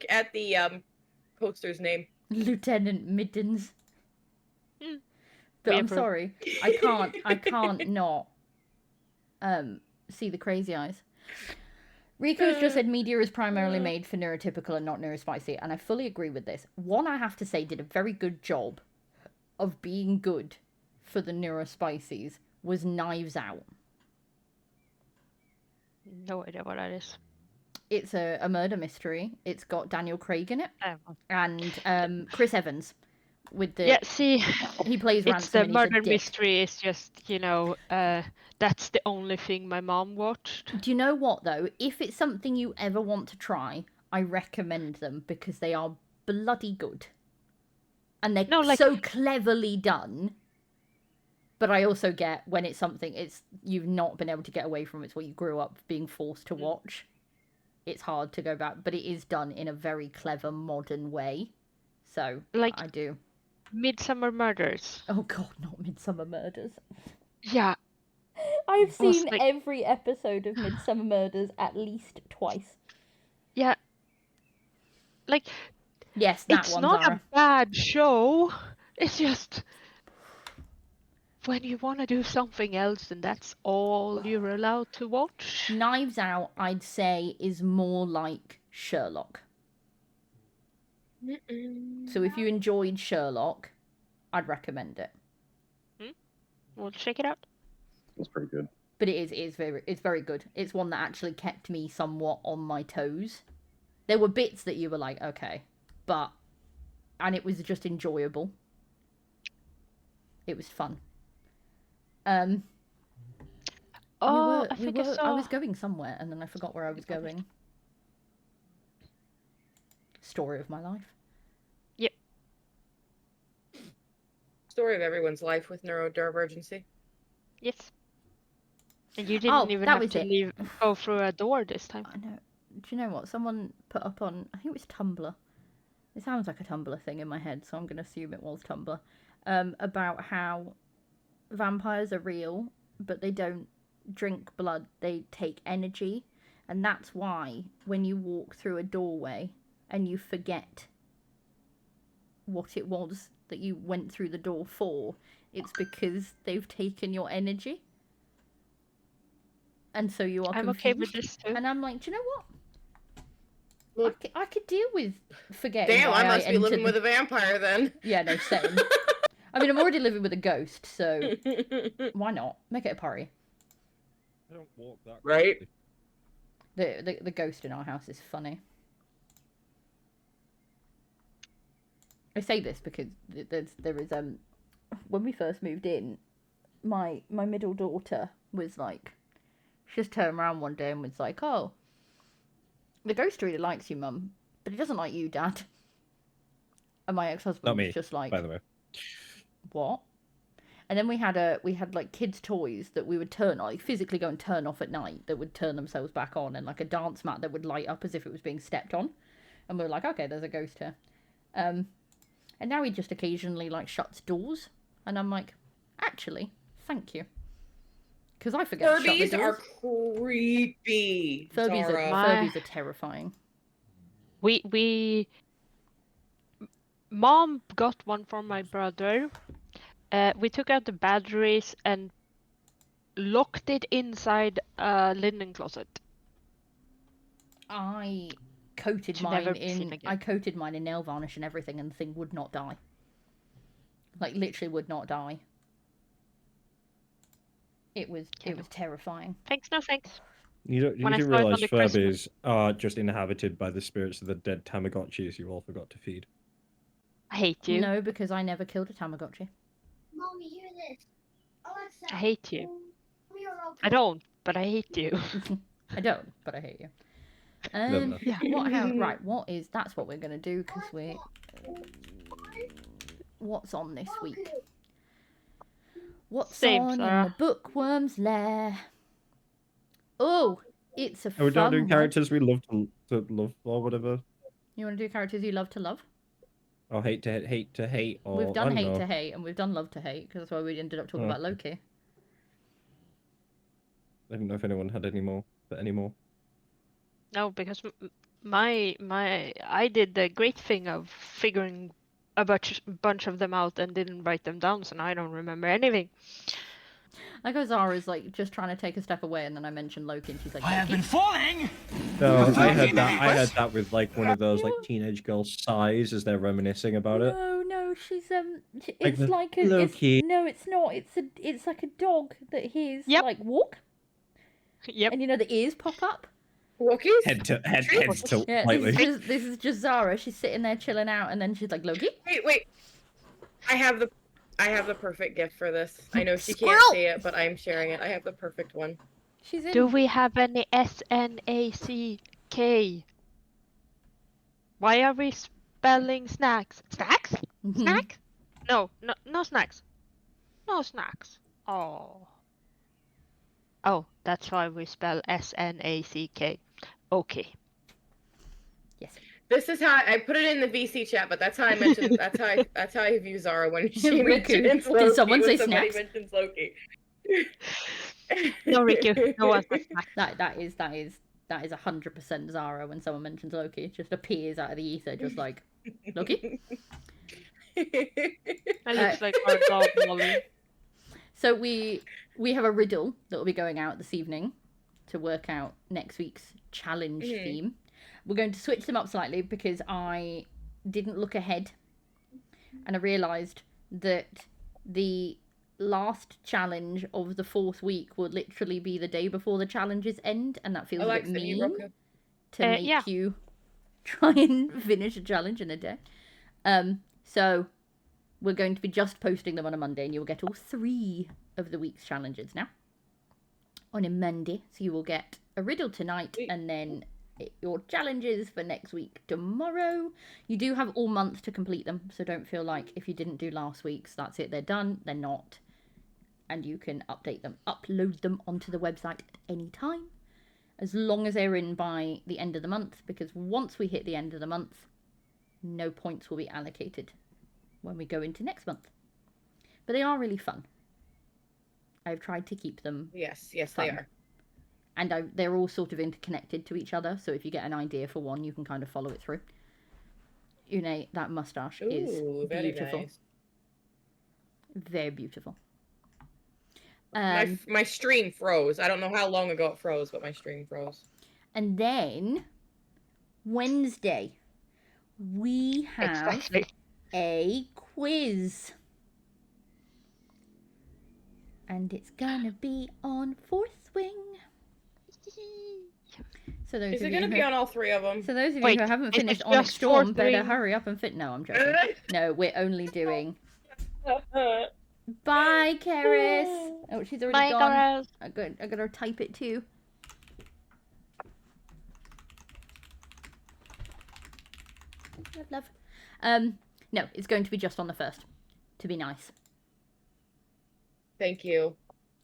at the poster's name. Lieutenant Middens. Hmm. But We I'm approve. sorry, I can't not see the crazy eyes. Riku's just said media is primarily made for neurotypical and not neurospicy, and I fully agree with this. One, I have to say, did a very good job of being good for the neurospicies was Knives Out. No idea what that is. It's a murder mystery. It's got Daniel Craig in it Oh. and Chris Evans with the Yeah, see, he plays it's Ransom the and he's a murder dick. mystery is just, that's the only thing my mom watched. Do you know what though? If it's something you ever want to try, I recommend them because they are bloody good. And they're so cleverly done. But I also get when it's something you've not been able to get away from, it's what you grew up being forced to watch. It's hard to go back, but it is done in a very clever modern way. So I do. Midsummer Murders. Oh god, not Midsummer Murders. Yeah. I've seen like- every episode of Midsummer Murders at least twice. Yeah. Like, Yes, that it's one, not Zara. a bad show. It's just when you want to do something else, and that's all you're allowed to watch. Knives Out, I'd say, is more like Sherlock. So if you enjoyed Sherlock, I'd recommend it. We'll check it out. That's pretty good. But it's very good. It's one that actually kept me somewhat on my toes. There were bits that you were like, okay, and it was just enjoyable. It was fun. I think I saw. I was going somewhere, and then I forgot where I was going. Story of my life. Yep. Story of everyone's life with neurodivergency. Yes. And you didn't even that have to go through a door this time. I know. Do you know what? Someone put up on, I think it was Tumblr. It sounds like a Tumblr thing in my head, so I'm going to assume it was Tumblr. About how vampires are real, but they don't drink blood, they take energy. And that's why when you walk through a doorway and you forget what it was that you went through the door for, it's because they've taken your energy. And so you are I'm confused. okay with this too. And I'm like, do you know what? Look, I could deal with forgetting. damn, why I must be living entered with a vampire then. Yeah, no, same. I mean, I'm already living with a ghost, so why not? Make it a party. I don't walk that Right? quickly. The ghost in our house is funny. I say this because there is when we first moved in, my middle daughter was like, she just turned around one day and was like, "Oh, the ghost really likes you, Mum, but he doesn't like you, Dad." And my ex-husband was just like, by the way. "What?" And then we had like kids' toys that we would physically go and turn off at night, that would turn themselves back on, and like a dance mat that would light up as if it was being stepped on. And we were like, okay, there's a ghost here. And now he just occasionally like shuts doors, and I'm like, actually, thank you, because I forget to shut the Furbies doors. are creepy. Furbies are terrifying. Mom got one for my brother. We took out the batteries and locked it inside a linen closet. I coated mine in nail varnish and everything, and the thing would not die. Like, literally would not die. It was terrifying. Thanks, no thanks. You When I do saw it on realise the Furbies Christmas- are just inhabited by the spirits of the dead Tamagotchis you all forgot to feed. I hate you. No, because I never killed a Tamagotchi. Mommy, hear this. Alexa. I hate you. We are all I don't, but I hate you. I don't, but I hate you. Yeah. That's what we're gonna do, because what's on this week? What's Same, on Sarah. in the Bookwyrms Lair? Oh, it's a Are we fun not doing one. characters we love to love or whatever? You want to do characters you love to love? Or hate to hate, or We've done I don't hate know. to hate, and we've done love to hate, because that's why we ended up talking about Loki. I didn't know if anyone had any more. No, because I did the great thing of figuring a bunch of them out and didn't write them down, so now I don't remember anything. Like Zara's like just trying to take a step away, and then I mentioned Loki, and she's like, I have been falling. No, I had that with like one of those like teenage girls sighs as they're reminiscing about it. No, she's Like it's like a Loki. no, it's not. It's like a dog that hears like walk. Yep. And you know the ears pop up. Walkies? Head tilt Yeah, slightly. this is just Zara. She's sitting there chilling out, and then she's like, Loki. Wait. I have the perfect gift for this. I know she Squirrel! can't see it, but I'm sharing it. I have the perfect one. She's in. Do we have any SNACK? Why are we spelling snacks? Snacks? Snack? No snacks. No snacks. Oh, that's why we spell SNACK. Okay. Yes. This is how I put it in the VC chat, but that's how I mentioned. that's how I view Zara when she Riku, mentions Loki. did someone when say somebody snacks? mentions Loki. No, Riku. No one says snacks. That is 100% Zara when someone mentions Loki. It just appears out of the ether, just like Loki. That looks like our dog Molly. So we have a riddle that will be going out this evening to work out next week's challenge theme. We're going to switch them up slightly because I didn't look ahead, and I realised that the last challenge of the 4th week will literally be the day before the challenges end, and that feels a bit Alexa, you mean Roku. to make yeah. you try and finish a challenge in a day. So we're going to be just posting them on a Monday, and you'll get all 3 of the week's challenges now on a Monday. So you will get a riddle tonight, and then your challenges for next week tomorrow. You do have all month to complete them, so don't feel like if you didn't do last week's, that's it, they're done. They're not. And you can update them, upload them onto the website at any time, as long as they're in by the end of the month, because once we hit the end of the month, no points will be allocated when we go into next month. But they are really fun. I've tried to keep them Yes, fun. they are. And they're all sort of interconnected to each other, so if you get an idea for one, you can kind of follow it through. Une, that moustache is very beautiful. nice. Very beautiful. My stream froze. I don't know how long ago it froze, but my stream froze. And then Wednesday, we have a quiz. And it's gonna be on 4th Wing. So those Is of it you going to be on all 3 of them? So those of you Wait, who haven't is finished it Onyx just Storm, 4th better Wing? hurry up and No, I'm joking. No, we're only doing... Bye, Karis. Oh, she's already Bye, gone. Karis. I gotta type it too. Love. No, it's going to be just on the 1st. To be nice. Thank you.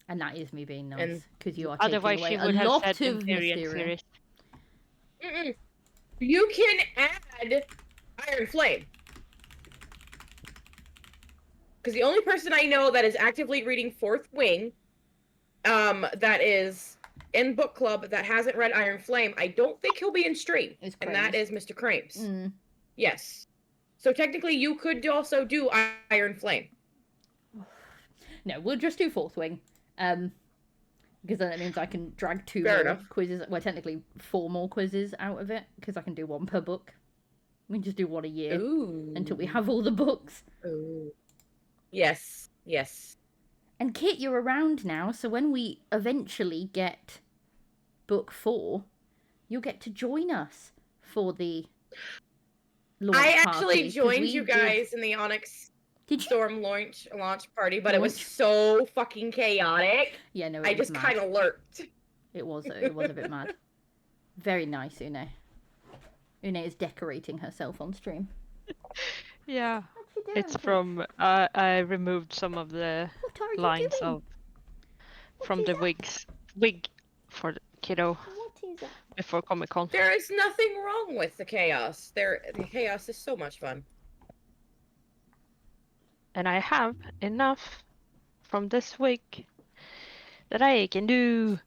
And that is me being nice. And Because you are Otherwise, taking she away would a have lot said of Imperial Mysteria. series. You can add Iron Flame. Because the only person I know that is actively reading 4th Wing, that is in book club that hasn't read Iron Flame, I don't think he'll be in stream. And that is Mr. Crames. Mm. Yes. So technically you could also do Iron Flame. No, we'll just do 4th Wing. Because then it means I can drag 2 Fair more enough. quizzes. Well, technically 4 more quizzes out of it. Because I can do 1 per book. We can just do 1 a year. Ooh. Until we have all the books. Ooh. Yes. Yes. And Kit, you're around now, so when we eventually get book 4, you'll get to join us for the launch I party, actually 'cause joined we you did- guys in the Onyx Did you? Storm launch party, but it was Launch? so fucking chaotic. Yeah, no, I it was just mad. kind of lurked. It was a bit mad. Very nice, Une. Une is decorating herself on stream. Yeah, What's she doing? it's from I removed some of the What are you lines doing? from is the that? wig for the kiddo What is that? before Comic Con. There is nothing wrong with the chaos. The chaos is so much fun. And I have enough from this week that I can do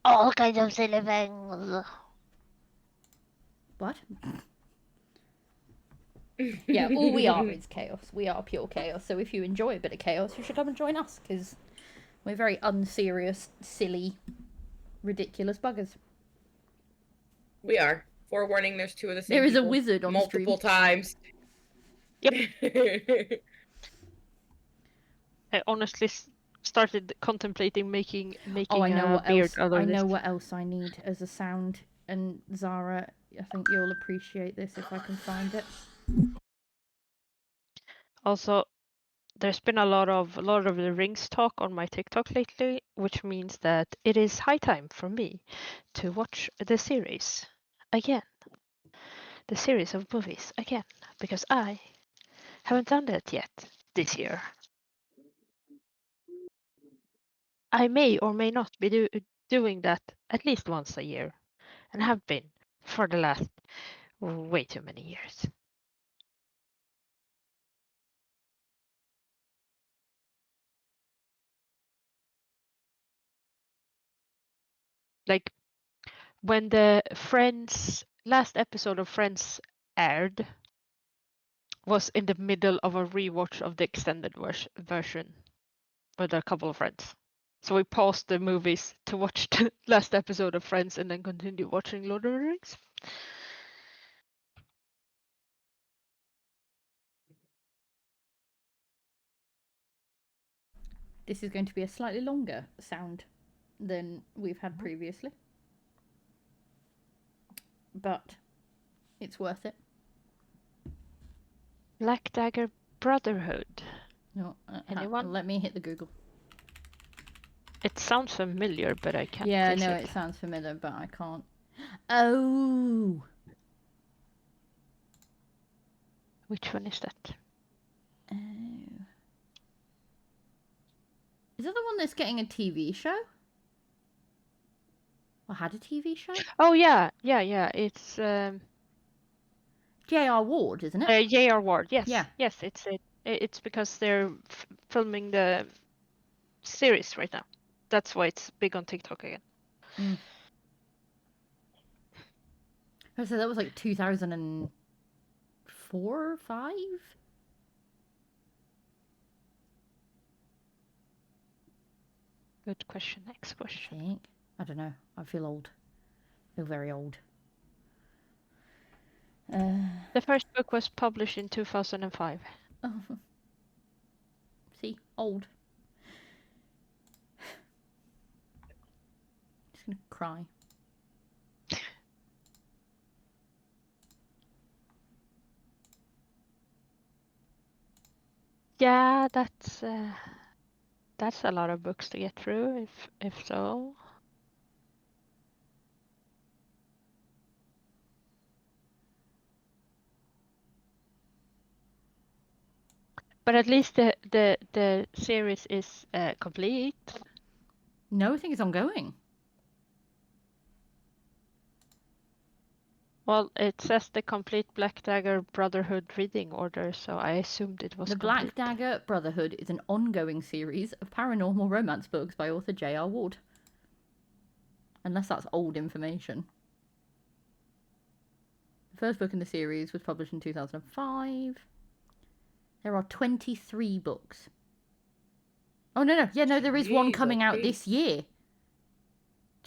all kinds of silly things. What? Yeah, all we are is chaos. We are pure chaos. So if you enjoy a bit of chaos, you should come and join us, because we're very unserious, silly, ridiculous buggers. We are. Forewarning, there's 2 of the same There is a people wizard on multiple stream. times. Yep. I honestly started contemplating making Oh, I know a what beard else. out of I know this. what else I need as a sound. And Zara, I think you'll appreciate this if I can find it. Also, there's been a lot of the Rings talk on my TikTok lately, which means that it is high time for me to watch the series again. The series of movies again, because I haven't done that yet this year. I may or may not be doing that at least once a year, and have been for the last way too many years. Like when the last episode of Friends aired was in the middle of a rewatch of the extended version with a couple of friends. So we paused the movies to watch the last episode of Friends and then continue watching Lord of the Rings. This is going to be a slightly longer sound than we've had previously. But it's worth it. Black Dagger Brotherhood. No, Anyone? let me hit the Google. It sounds familiar, but I can't Yeah, place no, it. it sounds familiar, but I can't. Oh! Which one is that? Oh. Is that the one that's getting a TV show? Or had a TV show? Oh yeah. It's J.R. Ward, isn't it? J.R. Ward. Yes. Yeah. Yes, it's because they're filming the series right now. That's why it's big on TikTok again. So that was like 2004 or 5? Good question. Next question. I don't know. I feel old. I feel very old. The first book was published in 2005. Oh. See? Old. Just gonna cry. Yeah, that's a lot of books to get through, if so. But at least the series is complete. No, I think it's ongoing. Well, it says the complete Black Dagger Brotherhood reading order, so I assumed it was The complete. Black Dagger Brotherhood is an ongoing series of paranormal romance books by author J.R. Ward. Unless that's old information. The first book in the series was published in 2005. There are 23 books. Oh, no. Yeah, no, there is one coming out this year.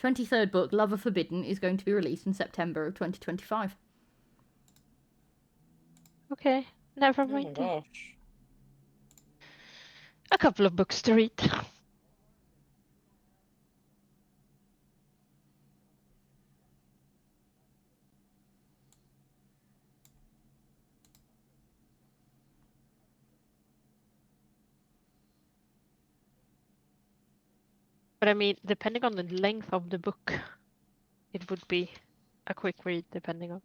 23rd book, Lover Forbidden, is going to be released in September of 2025. Okay, never Oh my mind. gosh. A couple of books to read. But I mean, depending on the length of the book, it would be a quick read, depending on.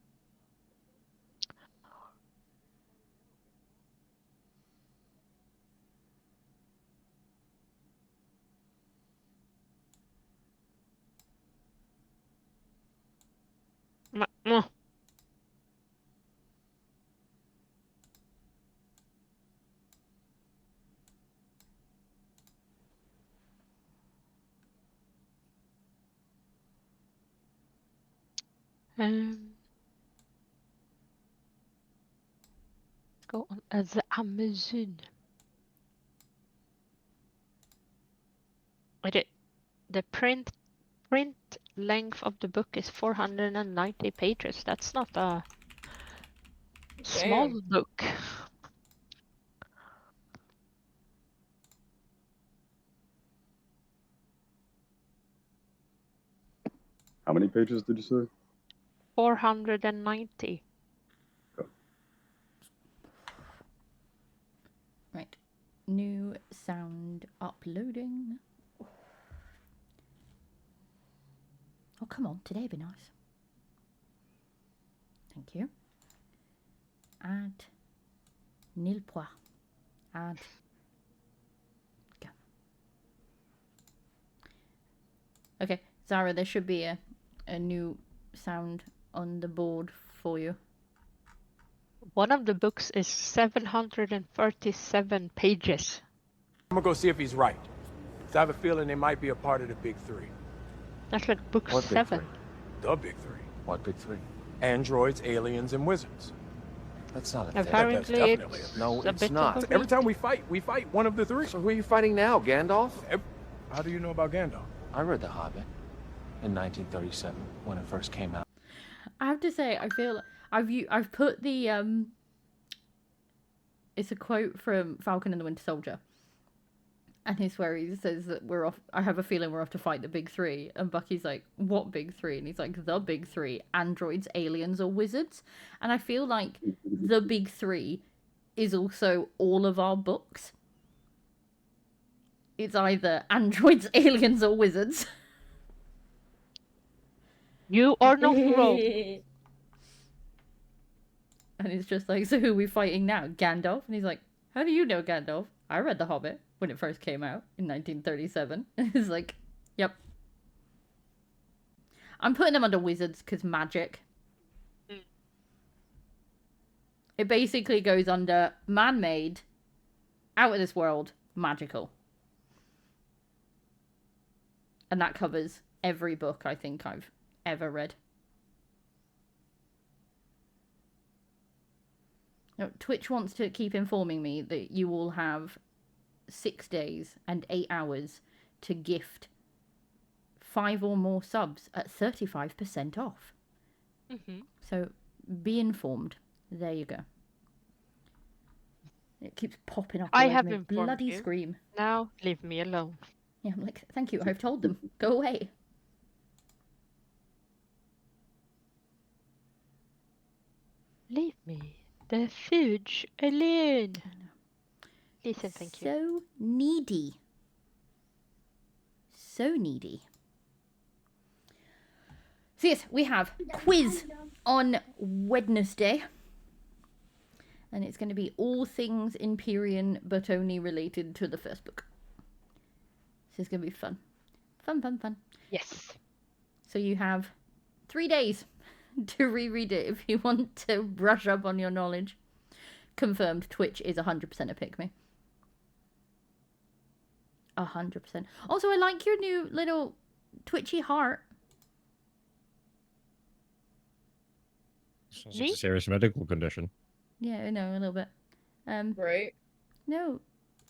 Go on the Amazon. The print length of the book is 490 pages. That's not a small book. How many pages did you say? 490. Right. New sound uploading. Oh, come on. Today be nice. Thank you. Add nil pois. Add. Go. Okay, Zara, there should be a new sound on the board for you. One of the books is 737 pages. I'm gonna go see if he's right. I have a feeling they might be a part of the big three. That's like book What 7. Big three? The big three. What big three? Androids, aliens, and wizards. That's not a thing. Apparently, That's definitely it's No, a it's bit not. of a Every read. time we fight one of the three. So who are you fighting now, Gandalf? How do you know about Gandalf? I read The Hobbit in 1937 when it first came out. I have to say, I feel I've put the it's a quote from Falcon and the Winter Soldier, And it's where he says that we're off. I have a feeling we're off to fight the big three. And Bucky's like, what big three? And he's like, the big three: androids, aliens, or wizards. And I feel like the big three is also all of our books. It's either androids, aliens, or wizards. You are not wrong. And it's just like, so who are we fighting now? Gandalf? And he's like, how do you know Gandalf? I read The Hobbit when it first came out in 1937. And he's like, yep. I'm putting them under wizards because magic. It basically goes under man-made, out of this world, magical. And that covers every book I think I've ever read. Now, Twitch wants to keep informing me that you all have 6 days and 8 hours to gift 5 or more subs at 35% off. So be informed. There you go. It keeps popping up. I all over have me. informed Bloody you. scream. Now leave me alone. Yeah, I'm like, thank you. I've told them. Go away. Leave me the fudge alone. Listen, thank you. So needy. So needy. So yes, we have quiz on Wednesday. And it's going to be all things Empyrean, but only related to the first book. So it's going to be fun. Fun, fun, fun. Yes. So you have 3 days to reread it if you want to brush up on your knowledge. Confirmed, Twitch is 100% a pick me. 100%. Also, I like your new little twitchy heart. Sounds like a serious medical condition. Yeah, I know, a little bit. Right? No,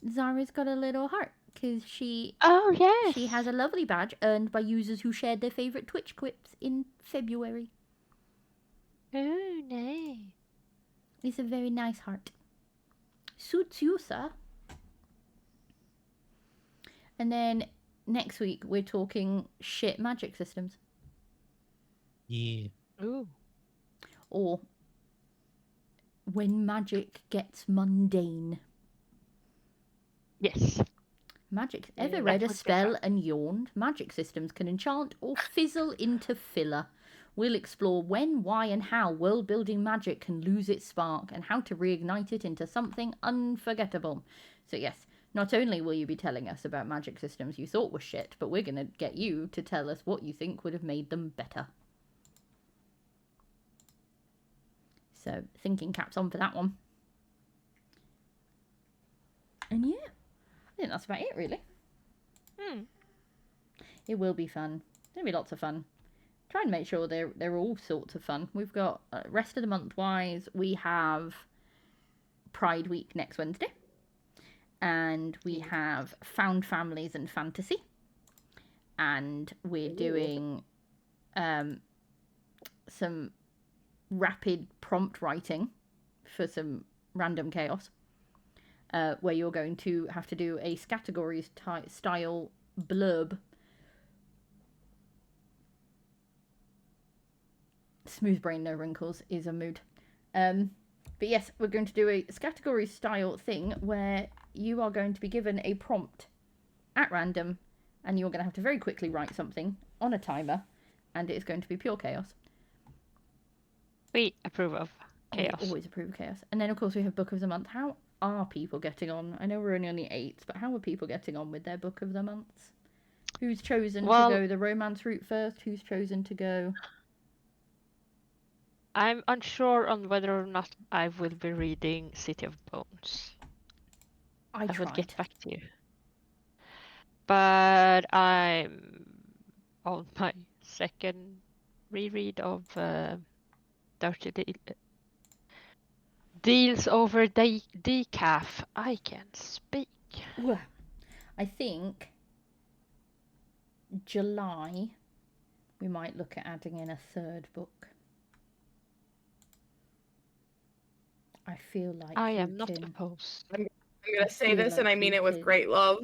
Zara's got a little heart because she yes, she has a lovely badge earned by users who shared their favorite Twitch clips in February. Oh, nice. It's a very nice heart. Suits you, sir. And then next week we're talking shit magic systems. Yeah. Ooh. Or when magic gets mundane. Yes. Magic. Yeah, Ever that read a would be spell fun. and yawned? Magic systems can enchant or fizzle into filler. We'll explore when, why, and how world-building magic can lose its spark and how to reignite it into something unforgettable. So yes, not only will you be telling us about magic systems you thought were shit, but we're going to get you to tell us what you think would have made them better. So, thinking caps on for that one. And yeah, I think that's about it, really. It will be fun. It'll be lots of fun. Try and make sure they're all sorts of fun. We've got rest of the month wise. We have Pride Week next Wednesday, and we have Found Families and Fantasy, and we're doing some rapid prompt writing for some random chaos, where you're going to have to do a categories style blurb. Smooth brain, no wrinkles is a mood. But yes, we're going to do a category style thing where you are going to be given a prompt at random, and you're going to have to very quickly write something on a timer, and it is going to be pure chaos. We approve of chaos. We always approve of chaos. And then, of course, we have Book of the Month. How are people getting on? I know we're only on the 8th, but how are people getting on with their Book of the Months? Who's chosen to go the romance route first? Who's chosen to go... I'm unsure on whether or not I will be reading City of Bones. I will get back to you. But I'm on my second reread of Dirty Deals Over Decaf. I can speak. Well, I think July we might look at adding in a third book. I feel like I am not opposed. I'm going to say this, and I mean it with great love.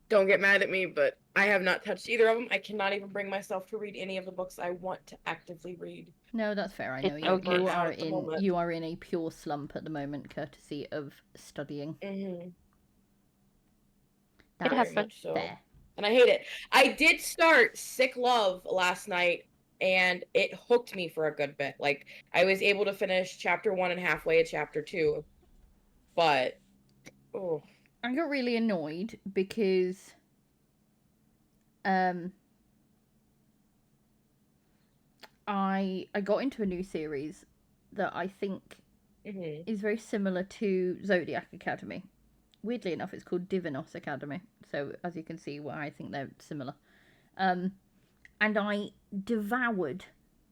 Don't get mad at me, but I have not touched either of them. I cannot even bring myself to read any of the books I want to actively read. No, that's fair. I know It's you. okay. You Burnt out are at the in. moment. You are in a pure slump at the moment, courtesy of studying. Mm-hmm. That's happens. Much so. fair. And I hate it. I did start Sick Love last night, and it hooked me for a good bit. Like, I was able to finish chapter 1 and halfway of chapter 2, but oh, I got really annoyed because I got into a new series that I think is very similar to Zodiac Academy. Weirdly enough, it's called Divinos Academy. So as you can see, why I think they're similar. And I devoured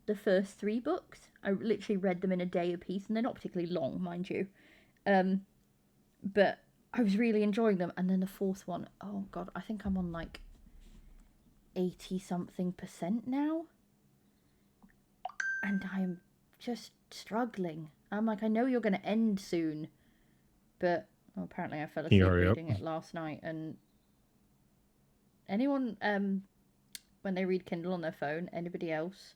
the first 3 books. I literally read them in a day apiece, and they're not particularly long, mind you. But I was really enjoying them. And then the 4th one, oh god, I think I'm on like 80-something% now. And I am just struggling. I'm like, I know you're going to end soon. But apparently I fell asleep reading it last night. And anyone, when they read Kindle on their phone, anybody else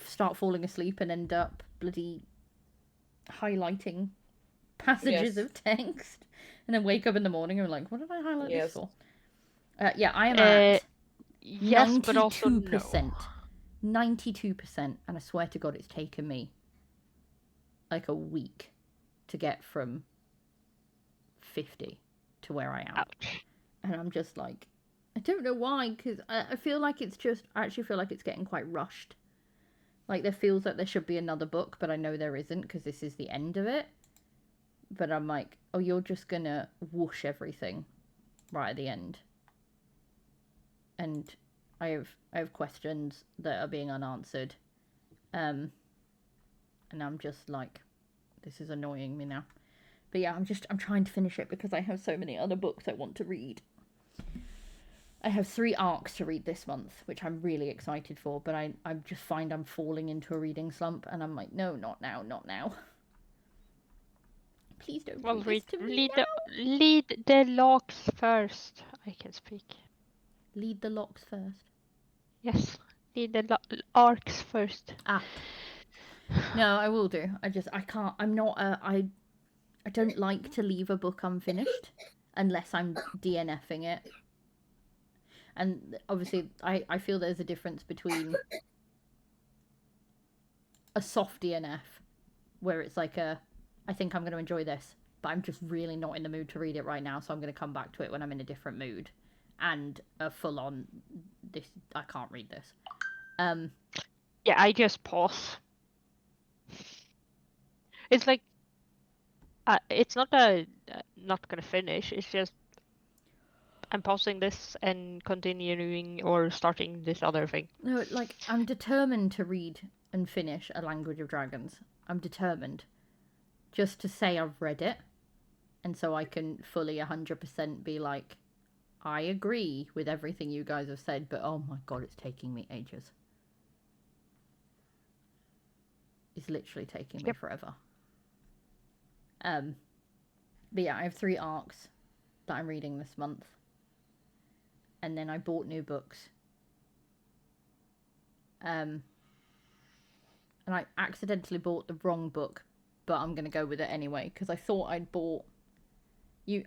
start falling asleep and end up bloody highlighting passages of text, and then wake up in the morning and like, what did I highlight this for? Yeah, I am at yes, but also 92%. 92%, and I swear to God, it's taken me like a week to get from 50 to where I am. Ouch. And I'm just like, I don't know why, because I feel like it's just, I actually feel like it's getting quite rushed. Like, there feels like there should be another book, but I know there isn't, because this is the end of it. But I'm like, oh, you're just gonna whoosh everything right at the end. And I have questions that are being unanswered. And I'm just like, this is annoying me now. But yeah, I'm trying to finish it because I have so many other books I want to read. I have 3 arcs to read this month, which I'm really excited for, but I just find I'm falling into a reading slump, and I'm like, no, not now, not now. Please don't do this to me now. Lead the locks first. I can speak. Lead the locks first. Yes, lead the arcs first. No, I will do. I can't. I'm not. I don't like to leave a book unfinished unless I'm DNFing it. And obviously, I feel there's a difference between a soft DNF, where it's like I think I'm going to enjoy this, but I'm just really not in the mood to read it right now, so I'm going to come back to it when I'm in a different mood. And a full-on, this, I can't read this. Yeah, I just pause. It's like, it's not not gonna finish. It's just I'm pausing this and continuing or starting this other thing. No, like, I'm determined to read and finish A Language of Dragons. I'm determined. Just to say I've read it. And so I can fully 100% be like, I agree with everything you guys have said, but oh my god, it's taking me ages. It's literally taking me forever. But yeah, I have 3 arcs that I'm reading this month. And then I bought new books. And I accidentally bought the wrong book, but I'm gonna go with it anyway because I thought I'd bought.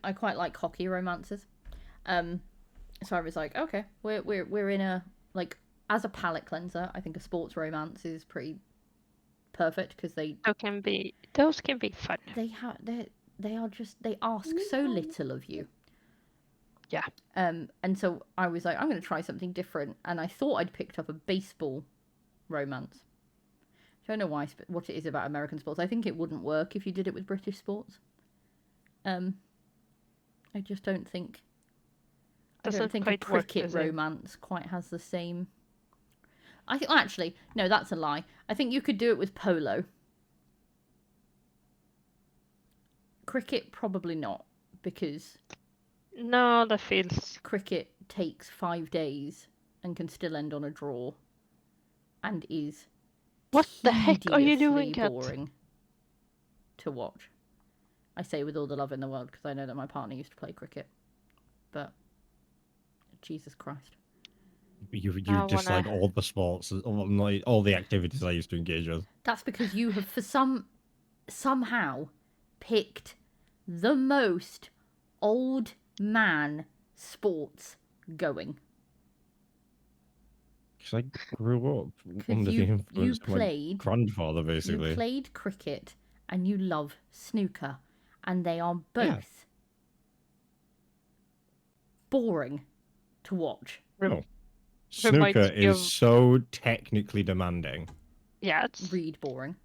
I quite like hockey romances, so I was like, okay, we're in a, like, as a palate cleanser. I think a sports romance is pretty perfect because those can be fun. They ask so little of you. Yeah. And so I was like, I'm going to try something different, and I thought I'd picked up a baseball romance. I don't know what it is about American sports. I think it wouldn't work if you did it with British sports. I just don't think. I don't think a cricket romance quite has the same. I think actually no, that's a lie. I think you could do it with polo. Cricket probably not, because no, that feels. Cricket takes 5 days and can still end on a draw, and is what the heck are you doing, boring to watch. I say with all the love in the world because I know that my partner used to play cricket. But Jesus Christ. You dislike all the sports, all the activities I used to engage with. That's because you have, for somehow, picked the most old man sports going. Because I grew up under the influence of my grandfather, basically. You played cricket and you love snooker, and they are both boring to watch. No. Snooker is so technically demanding. Yeah, it's... Read boring.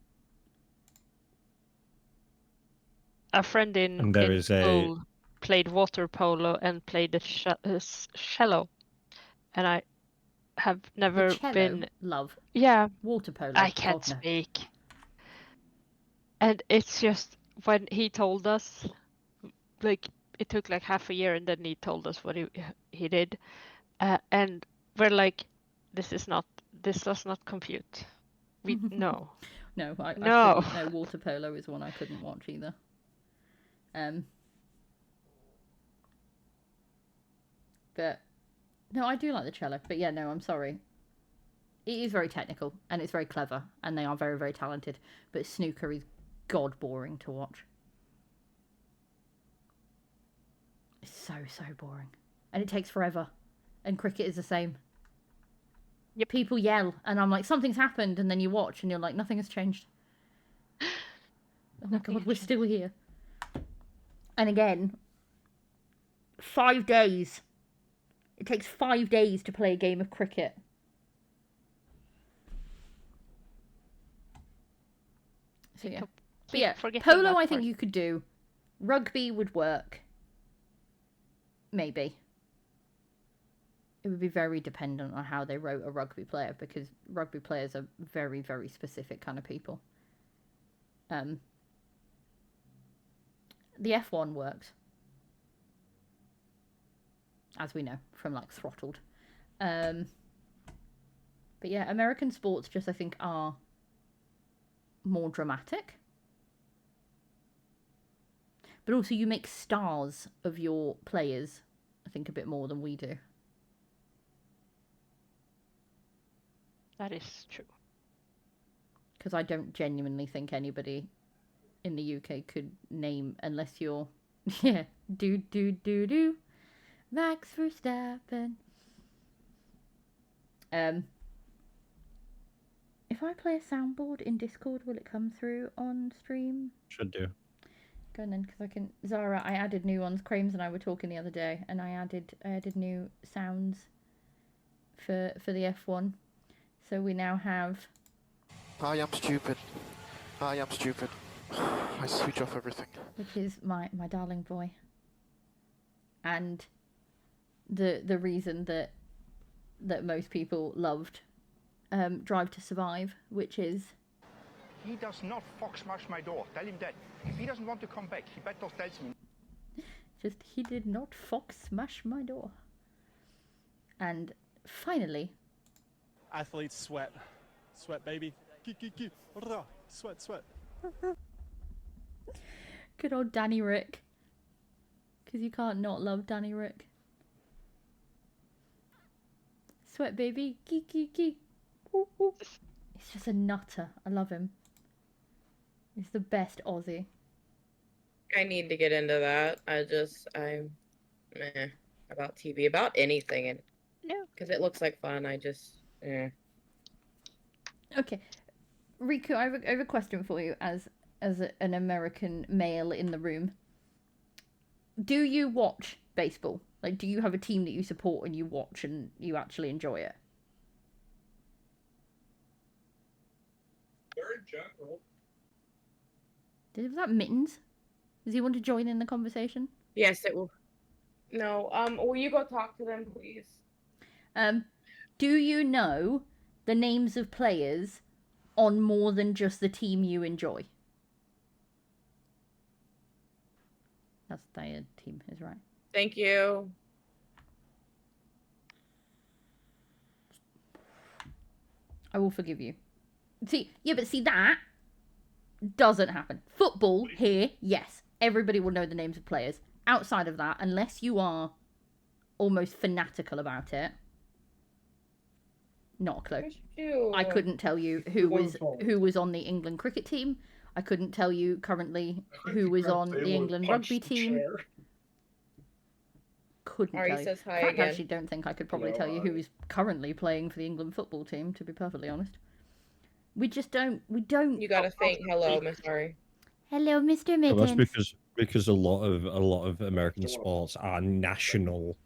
A friend in school played water polo and played the cello. And I have never the cello, been... Love. Yeah. Water polo. I can't speak. And it's just, when he told us, like, it took like half a year and then he told us what he did. And we're like, this does not compute. No. No, I couldn't. No, water polo is one I couldn't watch either. But no, I do like the cello. But yeah, no, I'm sorry. It is very technical and it's very clever and they are very, very talented. But snooker is god boring to watch. It's so boring. And it takes forever. And cricket is the same. Yep. People yell and I'm like, something's happened, and then you watch and you're like, nothing has changed. Oh my god, we're still here. And again, 5 days. It takes 5 days to play a game of cricket. So yeah. But yeah, polo I think you could do. Rugby would work. Maybe. It would be very dependent on how they wrote a rugby player, because rugby players are very, very specific kind of people. The F1 works. As we know from like Throttled. But yeah, American sports just I think are more dramatic. But also you make stars of your players, I think, a bit more than we do. That is true. Because I don't genuinely think anybody in the UK could name, unless you're, yeah, do, Max Verstappen. If I play a soundboard in Discord, will it come through on stream? Should do. Go on then, because I can. Zara, I added new ones. Crames and I were talking the other day, and I added new sounds for the F1. So we now have. I am stupid. I am stupid. I switch off everything. Which is my darling boy. And the reason that most people loved Drive to Survive, which is. He does not fox smash my door. Tell him that. If he doesn't want to come back, he better tell me. Just, he did not fox smash my door. And finally. Athletes sweat. Sweat, baby. Sweat, sweat. Good old Danny Rick. Because you can't not love Danny Rick. Sweat, baby. He's just a nutter. I love him. He's the best Aussie. I need to get into that. I'm meh about TV, about anything, and no, because it looks like fun. Okay, Riku, I have a question for you as an American male in the room. Do you watch baseball? Like, do you have a team that you support and you watch and you actually enjoy it? Very general. Was that Mittens? Does he want to join in the conversation? Yes, it will. No, will you go talk to them, please? Do you know the names of players on more than just the team you enjoy? That's their team, is right. Thank you. I will forgive you. See, yeah, but see, that doesn't happen. Football here, yes. everybody will know the names of players. Outside of that, unless you are almost fanatical about it, not a clue. I couldn't tell you who was on the England cricket team. I couldn't tell you currently who was on the England rugby team. Couldn't Ari tell you. says hi In fact, I again. actually don't think I could probably tell you who is currently playing for the England football team, to be perfectly honest. We just don't. You gotta think hello, Miss Ari. Hello, Mr. Well, Mittens. that's because a lot of American sports are national.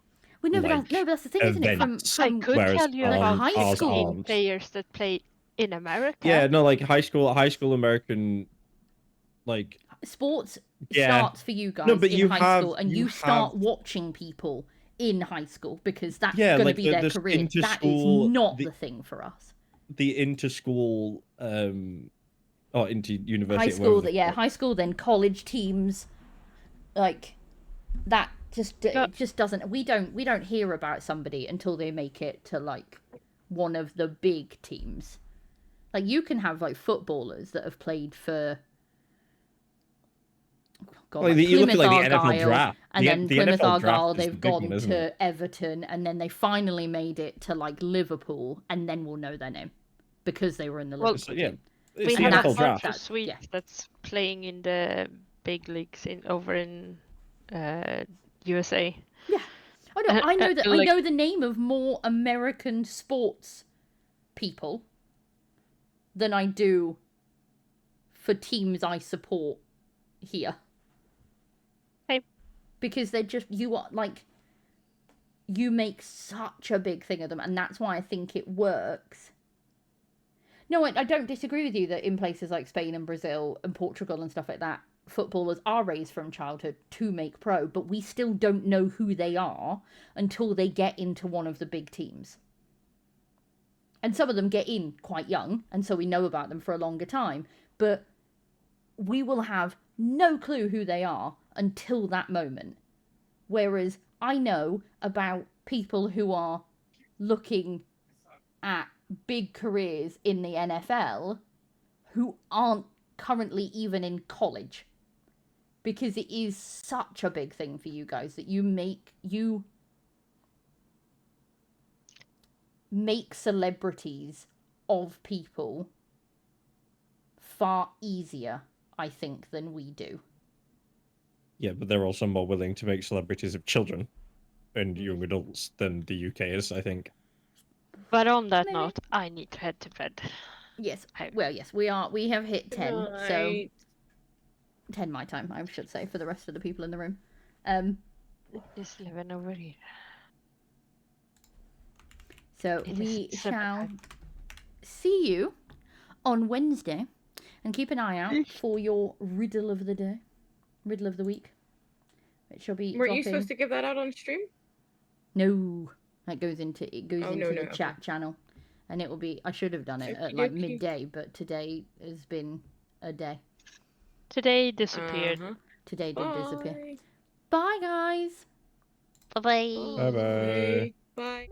Well, no, but that's the thing, isn't it? From I could whereas tell you ours- about high ours school aren't. players that play in America. Yeah, no, like high school American, like sports yeah. starts for you guys No, but in you high have- school, and you you start have- watching people in high school because that's Yeah, going to like be their there's career. That is inter-school- not the thing for us. The inter-school, or inter-university. High school, high school, then college teams, like that. It just doesn't. We don't hear about somebody until they make it to like one of the big teams. Like you can have like footballers that have played for. God, Like, like you look at Plymouth like the NFL Argyle, draft, and then the Plymouth NFL draft Argyle, is the they've big gone one, isn't to it? Everton, and then they finally made it to like Liverpool, and then we'll know their name because they were in the Liverpool team. We the have NFL a bunch draft. of Swedes that's playing in the big leagues over in USA. Yeah. Oh no, I know that. I like- know the name of more American sports people than I do for teams I support here. Hey. Because they're just you make such a big thing of them, and that's why I think it works. No, I don't disagree with you that in places like Spain and Brazil and Portugal and stuff like that, footballers are raised from childhood to make pro, but we still don't know who they are until they get into one of the big teams. And some of them get in quite young, and so we know about them for a longer time, but we will have no clue who they are until that moment. Whereas I know about people who are looking at big careers in the NFL who aren't currently even in college, because it is such a big thing for you guys that you make celebrities of people far easier, I think, than we do. Yeah, but they're also more willing to make celebrities of children and young adults than the UK is, I think. But on that note, I need to head to bed. Yes. Well, yes, we are. We have hit 10, so Night. 10 my time, I should say, for the rest of the people in the room. It's 11 over here. So It we is shall see you on Wednesday, and keep an eye out for your riddle of the day, riddle of the week. It shall be. Were you dropping... supposed to give that out on stream? No, that goes into no, the chat channel, and it will be. I should have done it at like midday, but today has been a day. Today disappeared. Today did disappear. Bye, guys. Bye-bye. Bye-bye. Bye.